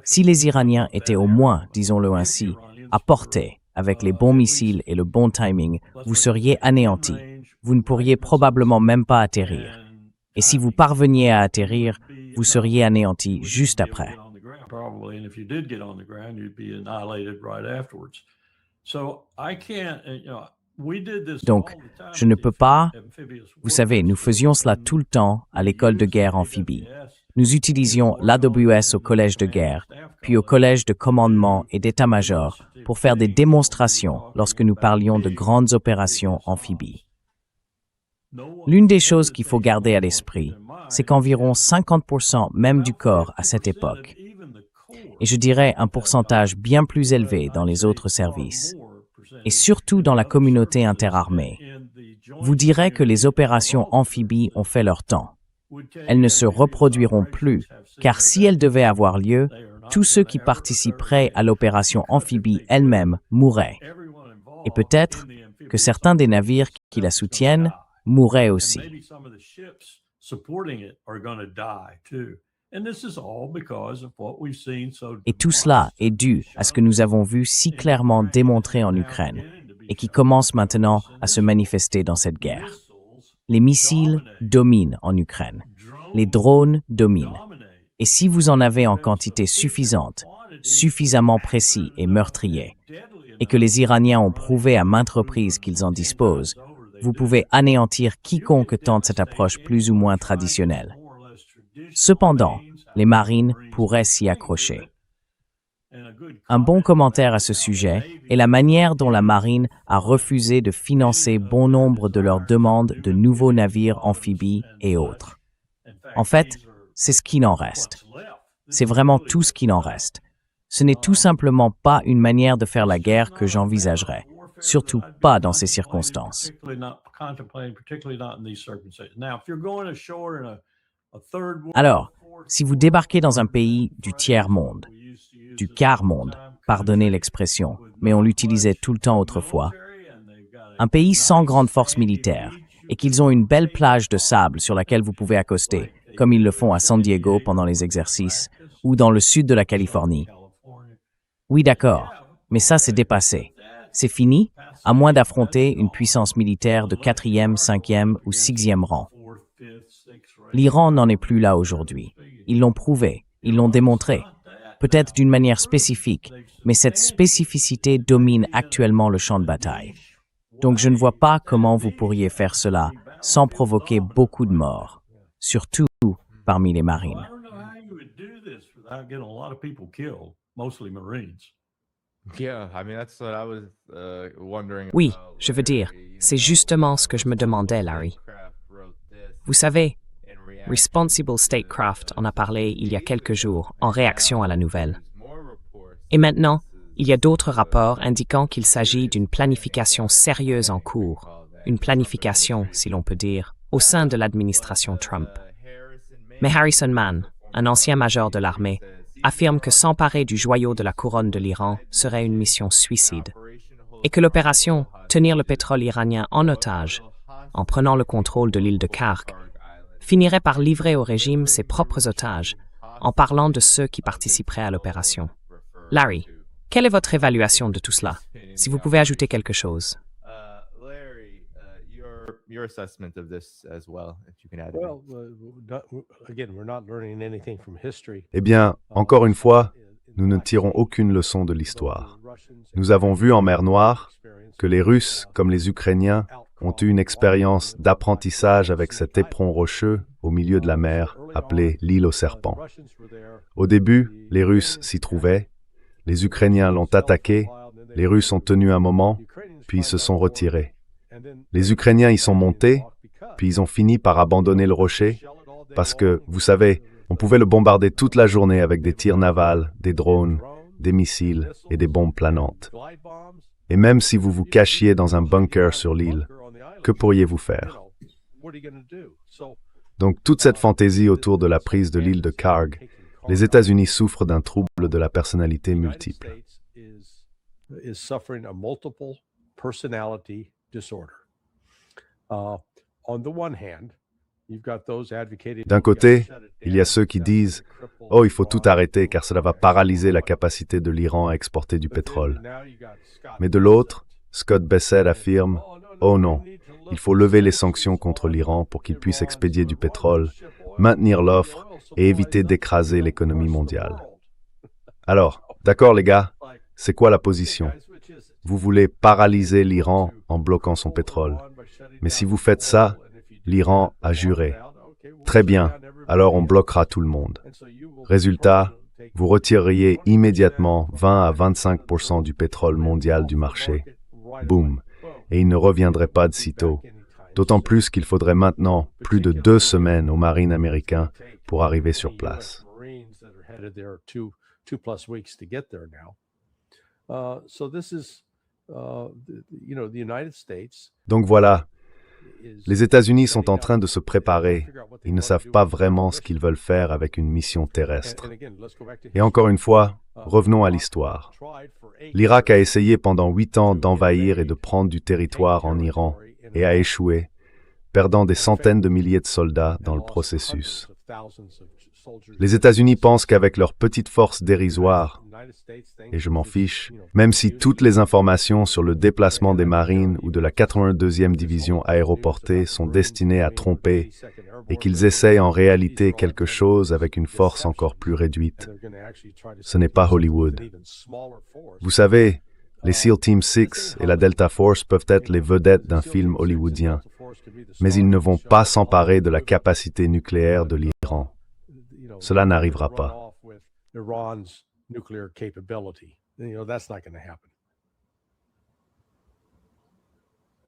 Si les Iraniens étaient au moins, disons-le ainsi, à portée, avec les bons missiles et le bon timing, vous seriez anéantis. Vous ne pourriez probablement même pas atterrir. Et si vous parveniez à atterrir, vous seriez anéantis juste après. Probably, and if you did get on the ground, you'd be annihilated right afterwards. So I can't, we did this. Donc, je ne peux pas. Vous savez, nous faisions cela tout le temps à l'école de guerre amphibie. Nous utilisions l'AWS au collège de guerre, puis au collège de commandement et d'état-major pour faire des démonstrations lorsque nous parlions de grandes opérations amphibies. L'une des choses qu'il faut garder à l'esprit, c'est qu'environ 50% même du corps à cette époque, et je dirais un pourcentage bien plus élevé dans les autres services, et surtout dans la communauté interarmée, vous dirait que les opérations amphibies ont fait leur temps. Elles ne se reproduiront plus, car si elles devaient avoir lieu, tous ceux qui participeraient à l'opération amphibie elle-même mourraient. Et peut-être que certains des navires qui la soutiennent mourraient aussi. Et tout cela est dû à ce que nous avons vu si clairement démontré en Ukraine et qui commence maintenant à se manifester dans cette guerre. Les missiles dominent en Ukraine. Les drones dominent. Et si vous en avez en quantité suffisante, suffisamment précis et meurtriers, et que les Iraniens ont prouvé à maintes reprises qu'ils en disposent, vous pouvez anéantir quiconque tente cette approche plus ou moins traditionnelle. Cependant, les marines pourraient s'y accrocher. Un bon commentaire à ce sujet est la manière dont la marine a refusé de financer bon nombre de leurs demandes de nouveaux navires amphibies et autres. En fait, c'est ce qu'il en reste. C'est vraiment tout ce qu'il en reste. Ce n'est tout simplement pas une manière de faire la guerre que j'envisagerais. surtout pas dans ces circonstances. Alors, si vous débarquez dans un pays du tiers-monde, du quart-monde, pardonnez l'expression, mais on l'utilisait tout le temps autrefois, un pays sans grande force militaire, et qu'ils ont une belle plage de sable sur laquelle vous pouvez accoster, comme ils le font à San Diego pendant les exercices, ou dans le sud de la Californie. Oui, d'accord, mais ça c'est dépassé. C'est fini, à moins d'affronter une puissance militaire de 4e, 5e ou 6e rang. L'Iran n'en est plus là aujourd'hui. Ils l'ont prouvé, ils l'ont démontré. Peut-être d'une manière spécifique, mais cette spécificité domine actuellement le champ de bataille. Donc je ne vois pas comment vous pourriez faire cela sans provoquer beaucoup de morts, surtout parmi les marines. Oui, je veux dire, c'est justement ce que je me demandais, Larry. Vous savez, Responsible Statecraft en a parlé il y a quelques jours en réaction à la nouvelle. Et maintenant, il y a d'autres rapports indiquant qu'il s'agit d'une planification sérieuse en cours, une planification, si l'on peut dire, au sein de l'administration Trump. Mais Harrison Mann, un ancien major de l'armée, affirme que s'emparer du joyau de la couronne de l'Iran serait une mission suicide, et que l'opération « Tenir le pétrole iranien en otage » en prenant le contrôle de l'île de Karg, finirait par livrer au régime ses propres otages en parlant de ceux qui participeraient à l'opération. Larry, quelle est votre évaluation de tout cela? Si vous pouvez ajouter quelque chose. Your assessment of this as well, if you can add. Again, we're not learning anything from history. Eh bien, encore une fois, nous ne tirons aucune leçon de l'histoire. Nous avons vu en mer Noire que les Russes, comme les Ukrainiens, ont eu une expérience d'apprentissage avec cet éperon rocheux au milieu de la mer, appelé l'île aux serpents. Au début, les Russes s'y trouvaient, les Ukrainiens l'ont attaqué, les Russes ont tenu un moment, puis ils se sont retirés. Les Ukrainiens y sont montés, puis ils ont fini par abandonner le rocher, parce que, vous savez, on pouvait le bombarder toute la journée avec des tirs navals, des drones, des missiles et des bombes planantes. Et même si vous vous cachiez dans un bunker sur l'île, que pourriez-vous faire? Donc toute cette fantaisie autour de la prise de l'île de Karg, les États-Unis souffrent d'un trouble de la personnalité multiple. D'un côté, il y a ceux qui disent « Oh, il faut tout arrêter car cela va paralyser la capacité de l'Iran à exporter du pétrole. » Mais de l'autre, Scott Bessel affirme « Oh non, il faut lever les sanctions contre l'Iran pour qu'il puisse expédier du pétrole, maintenir l'offre et éviter d'écraser l'économie mondiale. » Alors, d'accord les gars, c'est quoi la position? Vous voulez paralyser l'Iran en bloquant son pétrole. Mais si vous faites ça, l'Iran a juré. Très bien, alors on bloquera tout le monde. Résultat, vous retireriez immédiatement 20 à 25% du pétrole mondial du marché. Boum. Et il ne reviendrait pas de sitôt. D'autant plus qu'il faudrait maintenant plus de 2 semaines aux marines américains pour arriver sur place. Donc voilà, les États-Unis sont en train de se préparer. Ils ne savent pas vraiment ce qu'ils veulent faire avec une mission terrestre. Et encore une fois, revenons à l'histoire. L'Irak a essayé pendant 8 ans d'envahir et de prendre du territoire en Iran et a échoué, perdant des centaines de milliers de soldats dans le processus. Les États-Unis pensent qu'avec leur petite force dérisoire, et je m'en fiche, même si toutes les informations sur le déplacement des marines ou de la 82e division aéroportée sont destinées à tromper et qu'ils essayent en réalité quelque chose avec une force encore plus réduite. Ce n'est pas Hollywood. Vous savez, les SEAL Team 6 et la Delta Force peuvent être les vedettes d'un film hollywoodien, mais ils ne vont pas s'emparer de la capacité nucléaire de l'Iran. Cela n'arrivera pas.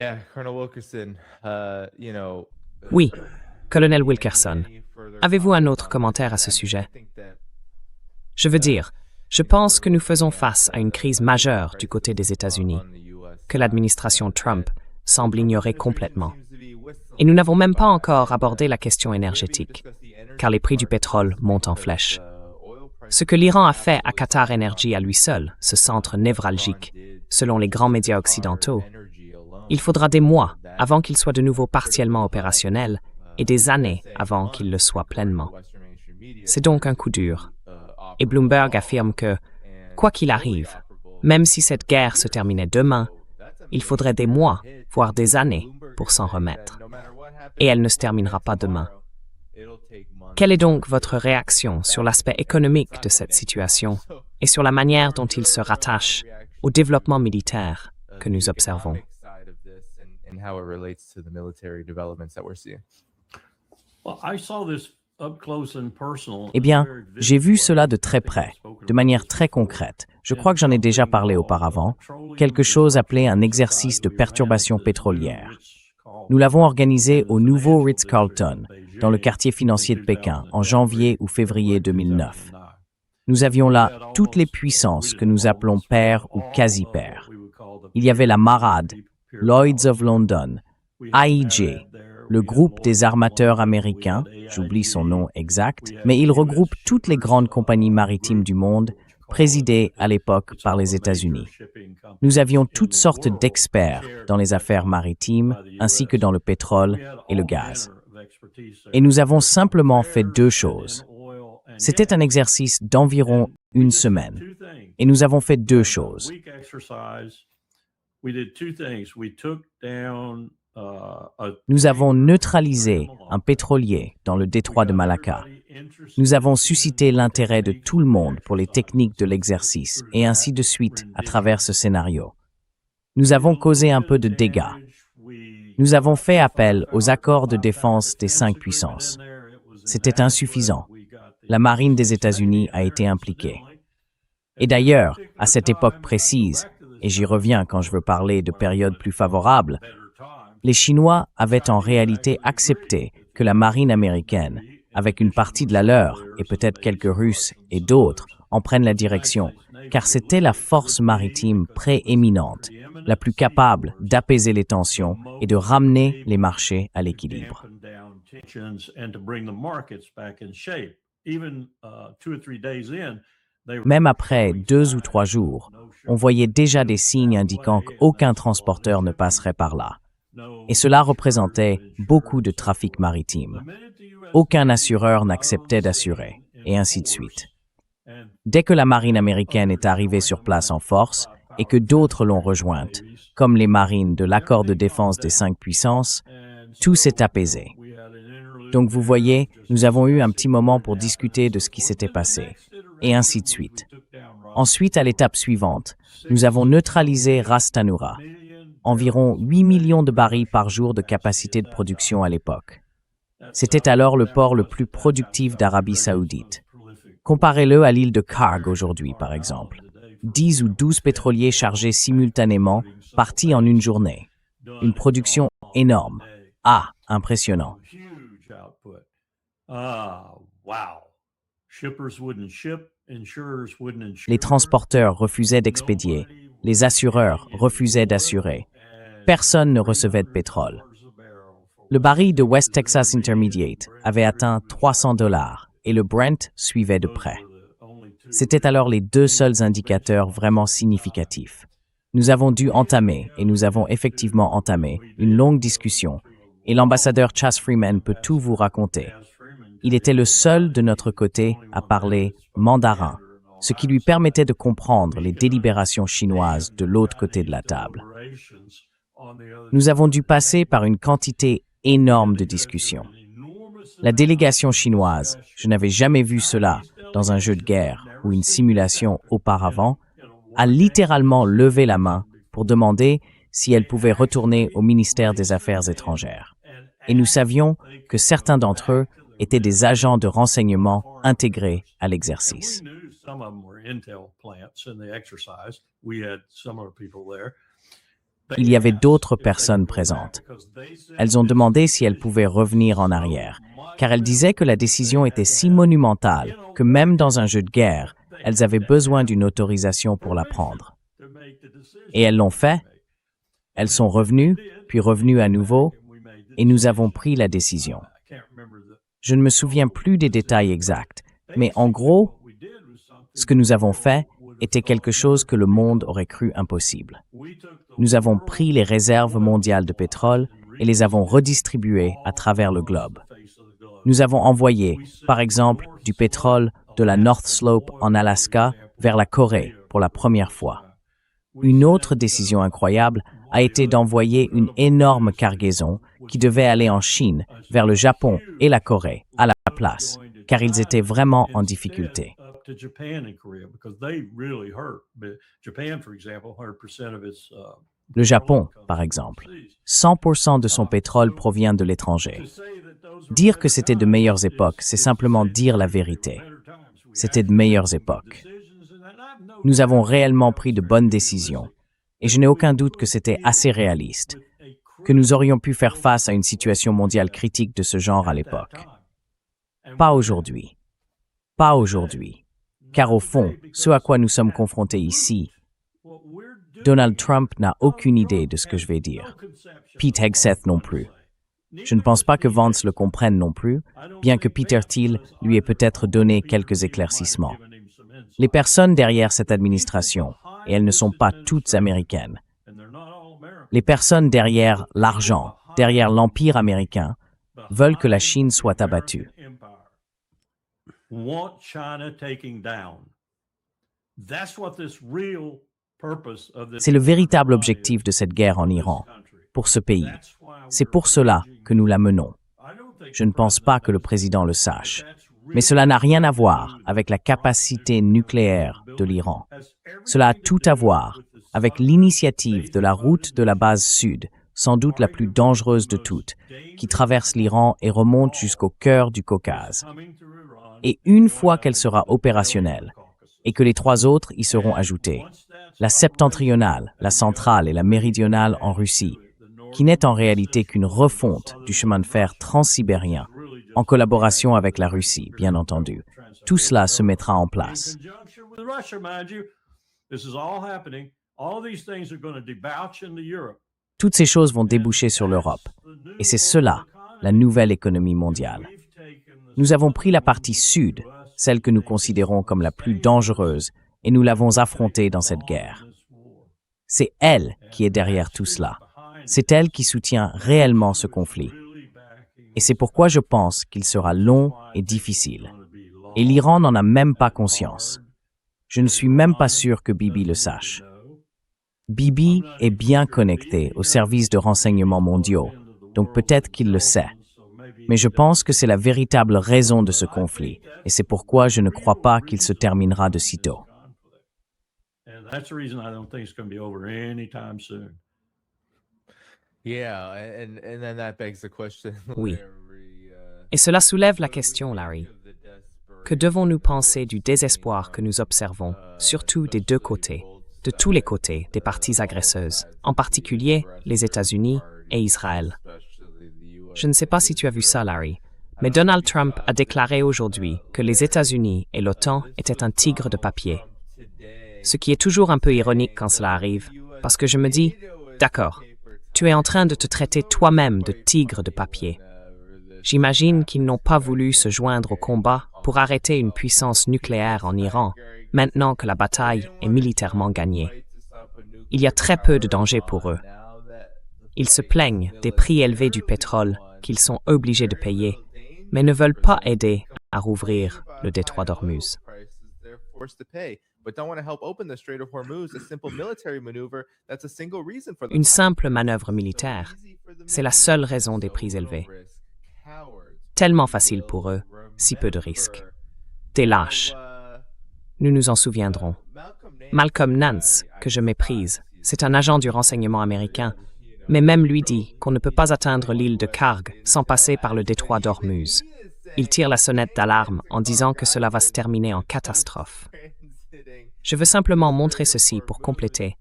Yeah, Colonel Wilkerson, Oui, colonel Wilkerson, avez-vous un autre commentaire à ce sujet? Je veux dire, je pense que nous faisons face à une crise majeure du côté des États-Unis. que l'administration Trump semble ignorer complètement. Et nous n'avons même pas encore abordé la question énergétique, car les prix du pétrole montent en flèche. Ce que l'Iran a fait à Qatar Energy à lui seul, ce centre névralgique, selon les grands médias occidentaux, il faudra des mois avant qu'il soit de nouveau partiellement opérationnel et des années avant qu'il le soit pleinement. C'est donc un coup dur. Et Bloomberg affirme que, quoi qu'il arrive, même si cette guerre se terminait demain, il faudrait des mois, voire des années, pour s'en remettre. Et elle ne se terminera pas demain. Quelle est donc votre réaction sur l'aspect économique de cette situation et sur la manière dont il se rattache au développement militaire que nous observons? Eh bien, j'ai vu cela de très près, de manière très concrète. Je crois que j'en ai déjà parlé auparavant, quelque chose appelé un exercice de perturbation pétrolière. Nous l'avons organisé au nouveau Ritz-Carlton, dans le quartier financier de Pékin, en janvier ou février 2009. Nous avions là toutes les puissances que nous appelons pairs ou quasi-pairs. Il y avait la Marad, Lloyd's of London, AIG, le groupe des armateurs américains, j'oublie son nom exact, mais il regroupe toutes les grandes compagnies maritimes du monde, présidées à l'époque par les États-Unis. Nous avions toutes sortes d'experts dans les affaires maritimes, ainsi que dans le pétrole et le gaz. Et nous avons simplement fait deux choses. C'était un exercice d'environ une semaine. Et nous avons fait deux choses. Nous avons neutralisé un pétrolier dans le détroit de Malacca. Nous avons suscité l'intérêt de tout le monde pour les techniques de l'exercice et ainsi de suite à travers ce scénario. Nous avons causé un peu de dégâts. Nous avons fait appel aux accords de défense des 5 puissances. C'était insuffisant. La marine des États-Unis a été impliquée. Et d'ailleurs, à cette époque précise, et j'y reviens quand je veux parler de périodes plus favorables, les Chinois avaient en réalité accepté que la marine américaine, avec une partie de la leur, et peut-être quelques Russes et d'autres, en prennent la direction, car c'était la force maritime prééminente, la plus capable d'apaiser les tensions et de ramener les marchés à l'équilibre. Même après 2 ou 3 jours, on voyait déjà des signes indiquant qu'aucun transporteur ne passerait par là. Et cela représentait beaucoup de trafic maritime. Aucun assureur n'acceptait d'assurer, et ainsi de suite. Dès que la marine américaine est arrivée sur place en force et que d'autres l'ont rejointe, comme les marines de l'accord de défense des 5 puissances, tout s'est apaisé. Donc vous voyez, nous avons eu un petit moment pour discuter de ce qui s'était passé, et ainsi de suite. Ensuite, à l'étape suivante, nous avons neutralisé Ras Tanura, environ 8 millions de barils par jour de capacité de production à l'époque. C'était alors le port le plus productif d'Arabie Saoudite. Comparez-le à l'île de Kharg aujourd'hui, par exemple. 10 ou 12 pétroliers chargés simultanément, partis en une journée. Une production énorme. Ah, impressionnant. Les transporteurs refusaient d'expédier. Les assureurs refusaient d'assurer. Personne ne recevait de pétrole. Le baril de West Texas Intermediate avait atteint $300 et le Brent suivait de près. C'était alors les 2 seuls indicateurs vraiment significatifs. Nous avons dû entamer, et nous avons effectivement entamé, une longue discussion, et l'ambassadeur Chas Freeman peut tout vous raconter. Il était le seul de notre côté à parler mandarin, ce qui lui permettait de comprendre les délibérations chinoises de l'autre côté de la table. Nous avons dû passer par une quantité énorme de discussions. La délégation chinoise, je n'avais jamais vu cela dans un jeu de guerre ou une simulation auparavant, a littéralement levé la main pour demander si elle pouvait retourner au ministère des Affaires étrangères. Et nous savions que certains d'entre eux étaient des agents de renseignement intégrés à l'exercice. Il y avait d'autres personnes présentes. Elles ont demandé si elles pouvaient revenir en arrière, car elles disaient que la décision était si monumentale que même dans un jeu de guerre, elles avaient besoin d'une autorisation pour la prendre. Et elles l'ont fait, Elles sont revenues, puis revenues à nouveau, et nous avons pris la décision. Je ne me souviens plus des détails exacts, mais en gros, ce que nous avons fait était quelque chose que le monde aurait cru impossible. Nous avons pris les réserves mondiales de pétrole et les avons redistribuées à travers le globe. Nous avons envoyé, par exemple, du pétrole de la North Slope en Alaska vers la Corée pour la première fois. Une autre décision incroyable a été d'envoyer une énorme cargaison qui devait aller en Chine, vers le Japon et la Corée, à la place, car ils étaient vraiment en difficulté. Le Japon, par exemple, 100% de son pétrole provient de l'étranger. Dire que c'était de meilleures époques, c'est simplement dire la vérité. C'était de meilleures époques. Nous avons réellement pris de bonnes décisions, et je n'ai aucun doute que c'était assez réaliste, que nous aurions pu faire face à une situation mondiale critique de ce genre à l'époque. Pas aujourd'hui. Pas aujourd'hui. Car au fond, ce à quoi nous sommes confrontés ici, Donald Trump n'a aucune idée de ce que je vais dire. Pete Hegseth non plus. Je ne pense pas que Vance le comprenne non plus, bien que Peter Thiel lui ait peut-être donné quelques éclaircissements. Les personnes derrière cette administration, et elles ne sont pas toutes américaines, les personnes derrière l'argent, derrière l'empire américain, veulent que la Chine soit abattue. C'est le véritable objectif de cette guerre en Iran, pour ce pays. C'est pour cela que nous la menons. Je ne pense pas que le président le sache, mais cela n'a rien à voir avec la capacité nucléaire de l'Iran. Cela a tout à voir avec l'initiative de la route de la base sud, sans doute la plus dangereuse de toutes, qui traverse l'Iran et remonte jusqu'au cœur du Caucase. Et une fois qu'elle sera opérationnelle, et que les trois autres y seront ajoutés, la septentrionale, la centrale et la méridionale en Russie, qui n'est en réalité qu'une refonte du chemin de fer transsibérien, en collaboration avec la Russie, bien entendu. Tout cela se mettra en place. Toutes ces choses vont déboucher sur l'Europe, et c'est cela, la nouvelle économie mondiale. Nous avons pris la partie sud, celle que nous considérons comme la plus dangereuse, et nous l'avons affrontée dans cette guerre. C'est elle qui est derrière tout cela. C'est elle qui soutient réellement ce conflit. Et c'est pourquoi je pense qu'il sera long et difficile. Et l'Iran n'en a même pas conscience. Je ne suis même pas sûr que Bibi le sache. Bibi est bien connecté aux services de renseignement mondiaux, donc peut-être qu'il le sait. Mais je pense que c'est la véritable raison de ce conflit, et c'est pourquoi je ne crois pas qu'il se terminera de sitôt. Oui. Et cela soulève la question, Larry. Que devons-nous penser du désespoir que nous observons, surtout des deux côtés, de tous les côtés des parties agresseuses, en particulier les États-Unis et Israël? Je ne sais pas si tu as vu ça, Larry, mais Donald Trump a déclaré aujourd'hui que les États-Unis et l'OTAN étaient un tigre de papier. Ce qui est toujours un peu ironique quand cela arrive, parce que je me dis, d'accord, tu es en train de te traiter toi-même de tigre de papier. J'imagine qu'ils n'ont pas voulu se joindre au combat pour arrêter une puissance nucléaire en Iran, maintenant que la bataille est militairement gagnée. Il y a très peu de danger pour eux. Ils se plaignent des prix élevés du pétrole qu'ils sont obligés de payer, mais ne veulent pas aider à rouvrir le détroit d'Ormuz. Une simple manœuvre militaire, c'est la seule raison des prix élevés. Tellement facile pour eux, si peu de risques. Des lâches. Nous nous en souviendrons. Malcolm Nance, que je méprise, c'est un agent du renseignement américain, mais même lui dit qu'on ne peut pas atteindre l'île de Karg sans passer par le détroit d'Ormuz. Il tire la sonnette d'alarme en disant que cela va se terminer en catastrophe. Je veux simplement montrer ceci pour compléter,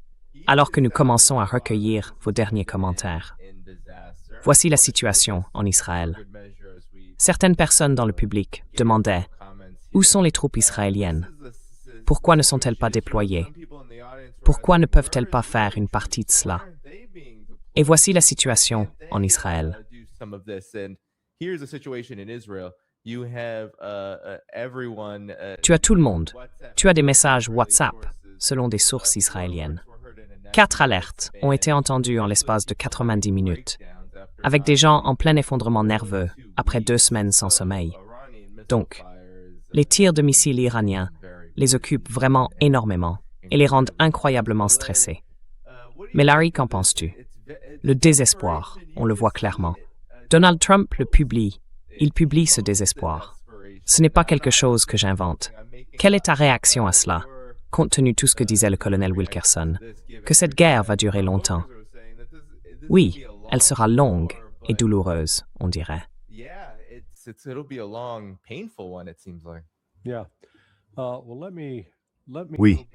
alors que nous commençons à recueillir vos derniers commentaires. Voici la situation en Israël. Certaines personnes dans le public demandaient « Où sont les troupes israéliennes? Pourquoi ne sont-elles pas déployées? Pourquoi ne peuvent-elles pas faire une partie de cela ?» Et voici la situation en Israël. Tu as tout le monde. Tu as des messages WhatsApp, selon des sources israéliennes. 4 alertes ont été entendues en l'espace de 90 minutes, avec des gens en plein effondrement nerveux après 2 semaines sans sommeil. Donc, les tirs de missiles iraniens les occupent vraiment énormément et les rendent incroyablement stressés. Mais Larry, qu'en penses-tu? Le désespoir, on le voit clairement. Donald Trump le publie. Il publie ce désespoir. Ce n'est pas quelque chose que j'invente. Quelle est ta réaction à cela, compte tenu de tout ce que disait le colonel Wilkerson, que cette guerre va durer longtemps? Oui, elle sera longue et douloureuse, on dirait. Oui.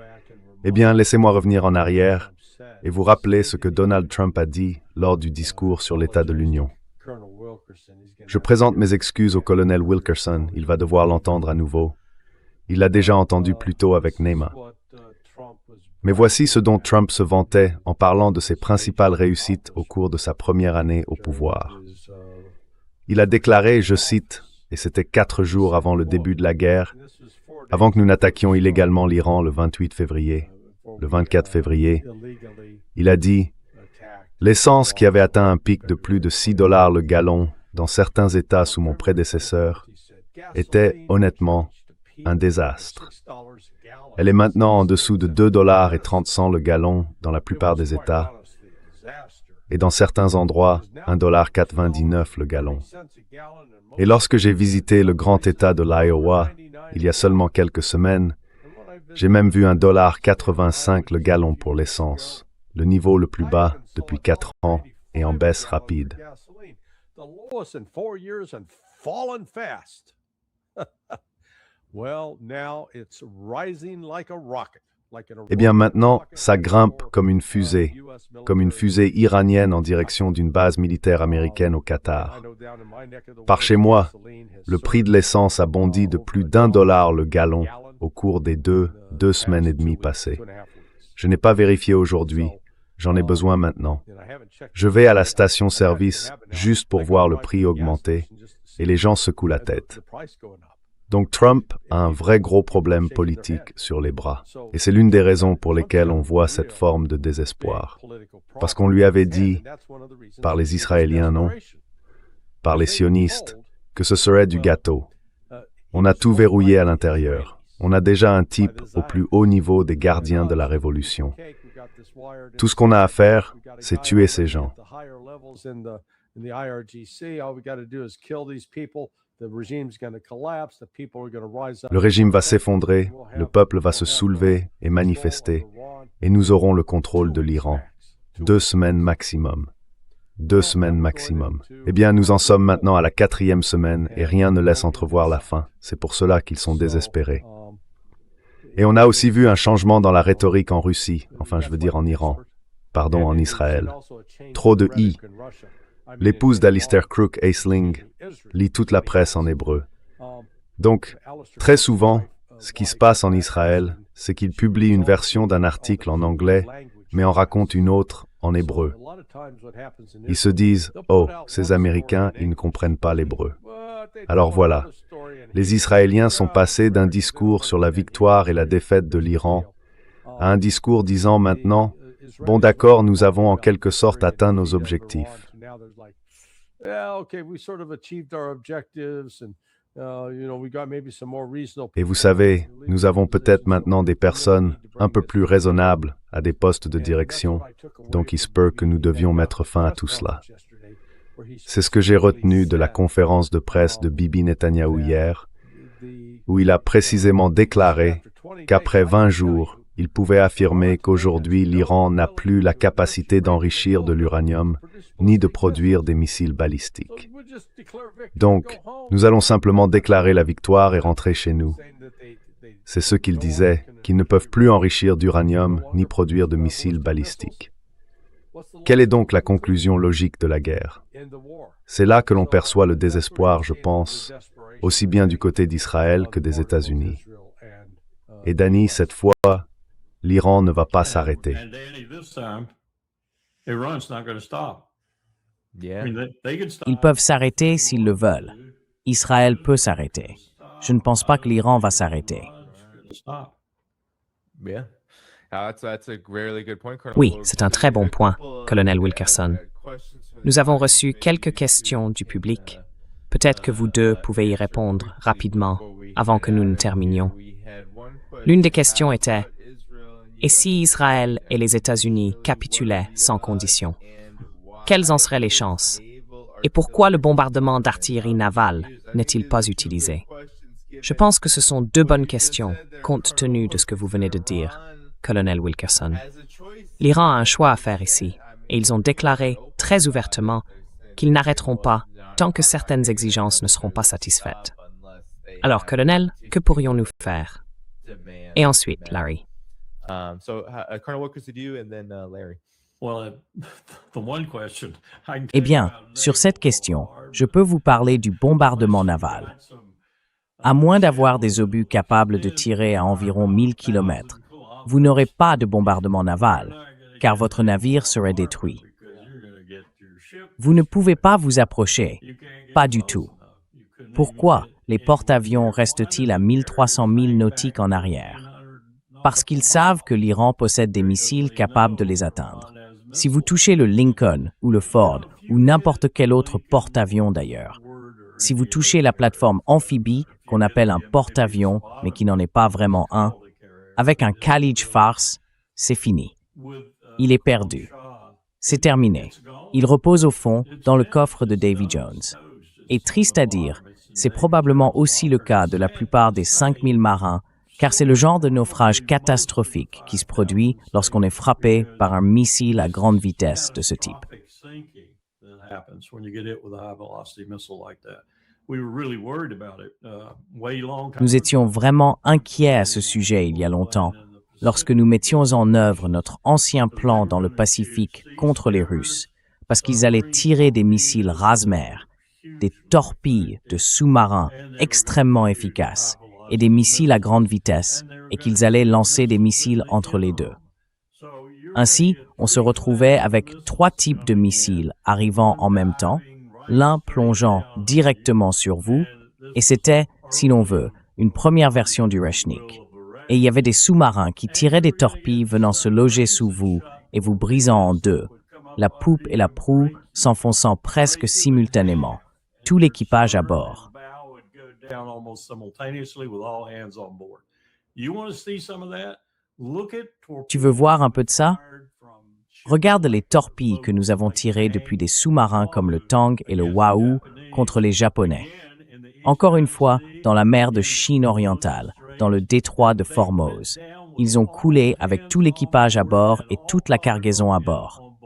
Eh bien, laissez-moi revenir en arrière et vous rappeler ce que Donald Trump a dit lors du discours sur l'état de l'Union. Je présente mes excuses au colonel Wilkerson, il va devoir l'entendre à nouveau. Il l'a déjà entendu plus tôt avec Neema. Mais voici ce dont Trump se vantait en parlant de ses principales réussites au cours de sa première année au pouvoir. Il a déclaré, je cite, et c'était 4 jours avant le début de la guerre, avant que nous n'attaquions illégalement l'Iran le 28 février, le 24 février, il a dit « L'essence qui avait atteint un pic de plus de $6 le gallon dans certains États sous mon prédécesseur était, honnêtement, un désastre. Elle est maintenant en dessous de $2,30 le gallon dans la plupart des États et dans certains endroits, $1,99 le gallon. Et lorsque j'ai visité le grand État de l'Iowa, il y a seulement quelques semaines, j'ai même vu $1,85 le gallon pour l'essence, le niveau le plus bas depuis 4 ans et en baisse rapide. Eh bien maintenant, ça grimpe comme une fusée iranienne en direction d'une base militaire américaine au Qatar. Par chez moi, le prix de l'essence a bondi de plus d'$1 le gallon au cours des 2 semaines et demie passées. Je n'ai pas vérifié aujourd'hui, j'en ai besoin maintenant. Je vais à la station-service juste pour voir le prix augmenter et les gens secouent la tête. Donc Trump a un vrai gros problème politique sur les bras. Et c'est l'une des raisons pour lesquelles on voit cette forme de désespoir. Parce qu'on lui avait dit, par les Israéliens non, par les sionistes, que ce serait du gâteau. On a tout verrouillé à l'intérieur. On a déjà un type au plus haut niveau des gardiens de la Révolution. Tout ce qu'on a à faire, c'est tuer ces gens. Le régime va s'effondrer, le peuple va se soulever et manifester, et nous aurons le contrôle de l'Iran. 2 semaines maximum. 2 semaines maximum. Eh bien, nous en sommes maintenant à la 4e semaine et rien ne laisse entrevoir la fin. C'est pour cela qu'ils sont désespérés. Et on a aussi vu un changement dans la rhétorique en Russie, enfin je veux dire en Iran, pardon, en Israël. Trop de « i ». L'épouse d'Alistair Crook, Aisling, lit toute la presse en hébreu. Donc, très souvent, ce qui se passe en Israël, c'est qu'ils publient une version d'un article en anglais, mais en racontent une autre en hébreu. Ils se disent « Oh, ces Américains, ils ne comprennent pas l'hébreu ». Alors voilà, les Israéliens sont passés d'un discours sur la victoire et la défaite de l'Iran à un discours disant maintenant « Bon d'accord, nous avons en quelque sorte atteint nos objectifs ». Et vous savez, nous avons peut-être maintenant des personnes un peu plus raisonnables à des postes de direction, donc il se peut que nous devions mettre fin à tout cela. C'est ce que j'ai retenu de la conférence de presse de Bibi Netanyahou hier, où il a précisément déclaré qu'après 20 jours, il pouvait affirmer qu'aujourd'hui l'Iran n'a plus la capacité d'enrichir de l'uranium ni de produire des missiles balistiques. Donc, nous allons simplement déclarer la victoire et rentrer chez nous. C'est ce qu'il disait, qu'ils ne peuvent plus enrichir d'uranium ni produire de missiles balistiques. Quelle est donc la conclusion logique de la guerre? C'est là que l'on perçoit le désespoir, je pense, aussi bien du côté d'Israël que des États-Unis. Et Danny, cette fois, l'Iran ne va pas s'arrêter. Iran's not going to stop. Yeah. I mean, they can stop. Ils peuvent s'arrêter s'ils le veulent. Israël peut s'arrêter. Je ne pense pas que l'Iran va s'arrêter. Stop. Yeah. That's a really good point, Colonel Oui, Wilkerson. c'est un très bon point, colonel Wilkerson. Nous avons reçu quelques questions du public. Peut-être que vous deux pouvez y répondre rapidement avant que nous ne terminions. L'une des questions était « Et si Israël et les États-Unis capitulaient sans condition? Quelles en seraient les chances? Et pourquoi le bombardement d'artillerie navale n'est-il pas utilisé? » Je pense que ce sont deux bonnes questions, compte tenu de ce que vous venez de dire, colonel Wilkerson. L'Iran a un choix à faire ici, et ils ont déclaré très ouvertement qu'ils n'arrêteront pas tant que certaines exigences ne seront pas satisfaites. Alors, colonel, que pourrions-nous faire? Et ensuite, Larry. Colonel Wilkerson, you and then Larry. Well, the one question. I can Eh tell you bien, about sur naval cette question, bombardment. je peux vous parler du bombardement naval. À moins d'avoir des obus capables de tirer à environ 1000 km, vous n'aurez pas de bombardement naval, car votre navire serait détruit. Vous ne pouvez pas vous approcher, pas du tout. Pourquoi les porte-avions restent-ils à 1300 milles nautiques en arrière? Parce qu'ils savent que l'Iran possède des missiles capables de les atteindre. Si vous touchez le Lincoln ou le Ford, ou n'importe quel autre porte-avions d'ailleurs, si vous touchez la plateforme amphibie qu'on appelle un porte-avions, mais qui n'en est pas vraiment un, avec un Khalid Fars, c'est fini. Il est perdu. C'est terminé. Il repose au fond dans le coffre de Davy Jones. Et triste à dire, c'est probablement aussi le cas de la plupart des 5000 marins, car c'est le genre de naufrage catastrophique qui se produit lorsqu'on est frappé par un missile à grande vitesse de ce type. Nous étions vraiment inquiets à ce sujet il y a longtemps, lorsque nous mettions en œuvre notre ancien plan dans le Pacifique contre les Russes, parce qu'ils allaient tirer des missiles raz-mer, des torpilles de sous-marins extrêmement efficaces et des missiles à grande vitesse, et qu'ils allaient lancer des missiles entre les deux. Ainsi, on se retrouvait avec 3 types de missiles arrivant en même temps, l'un plongeant directement sur vous, et c'était, si l'on veut, une première version du Reshnik. Et il y avait des sous-marins qui tiraient des torpilles venant se loger sous vous et vous brisant en deux, la poupe et la proue s'enfonçant presque simultanément, tout l'équipage à bord. Tu veux voir un peu de ça? Regarde les torpilles que nous avons tirées depuis des sous-marins comme le Tang et le Wahoo contre les Japonais. Encore une fois, dans la mer de Chine orientale, dans le détroit de Formose. Ils ont coulé avec tout l'équipage à bord et toute la cargaison à bord.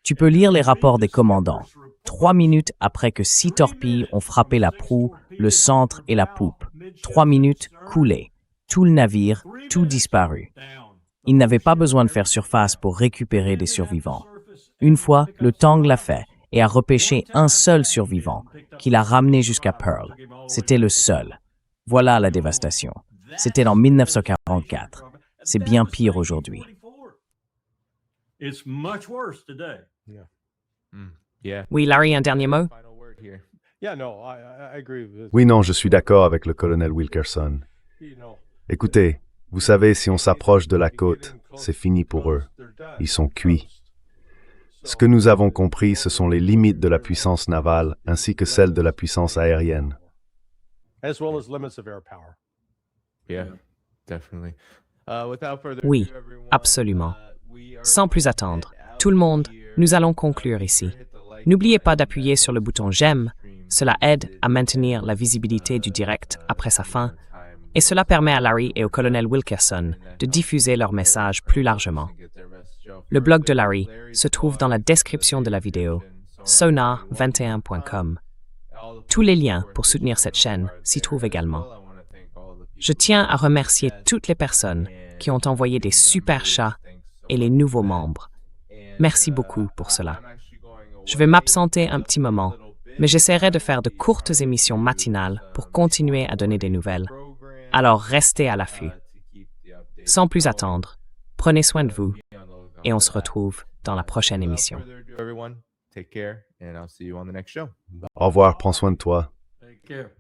Tu peux lire les rapports des commandants. 3 minutes après que 6 torpilles ont frappé la proue, le centre et la poupe. 3 minutes, coulé. Tout le navire, tout disparu. Ils n'avaient pas besoin de faire surface pour récupérer des survivants. Une fois, le Tang l'a fait et a repêché un seul survivant, qu'il a ramené jusqu'à Pearl. C'était le seul. Voilà la dévastation. C'était en 1944. C'est bien pire aujourd'hui. Oui, Larry, un dernier mot? Oui, non, je suis d'accord avec le colonel Wilkerson. Écoutez, vous savez, si on s'approche de la côte, c'est fini pour eux. Ils sont cuits. Ce que nous avons compris, ce sont les limites de la puissance navale ainsi que celles de la puissance aérienne. Oui, absolument. Sans plus attendre, tout le monde, nous allons conclure ici. N'oubliez pas d'appuyer sur le bouton « J'aime ». Cela aide à maintenir la visibilité du direct après sa fin, et cela permet à Larry et au colonel Wilkerson de diffuser leur message plus largement. Le blog de Larry se trouve dans la description de la vidéo, sonar21.com. Tous les liens pour soutenir cette chaîne s'y trouvent également. Je tiens à remercier toutes les personnes qui ont envoyé des super chats et les nouveaux membres. Merci beaucoup pour cela. Je vais m'absenter un petit moment, mais j'essaierai de faire de courtes émissions matinales pour continuer à donner des nouvelles. Alors restez à l'affût. Sans plus attendre, prenez soin de vous et on se retrouve dans dans la prochaine émission. Without further ado, everyone, take care, and I'll see you on the next show. Au revoir, prends soin de toi. Take care.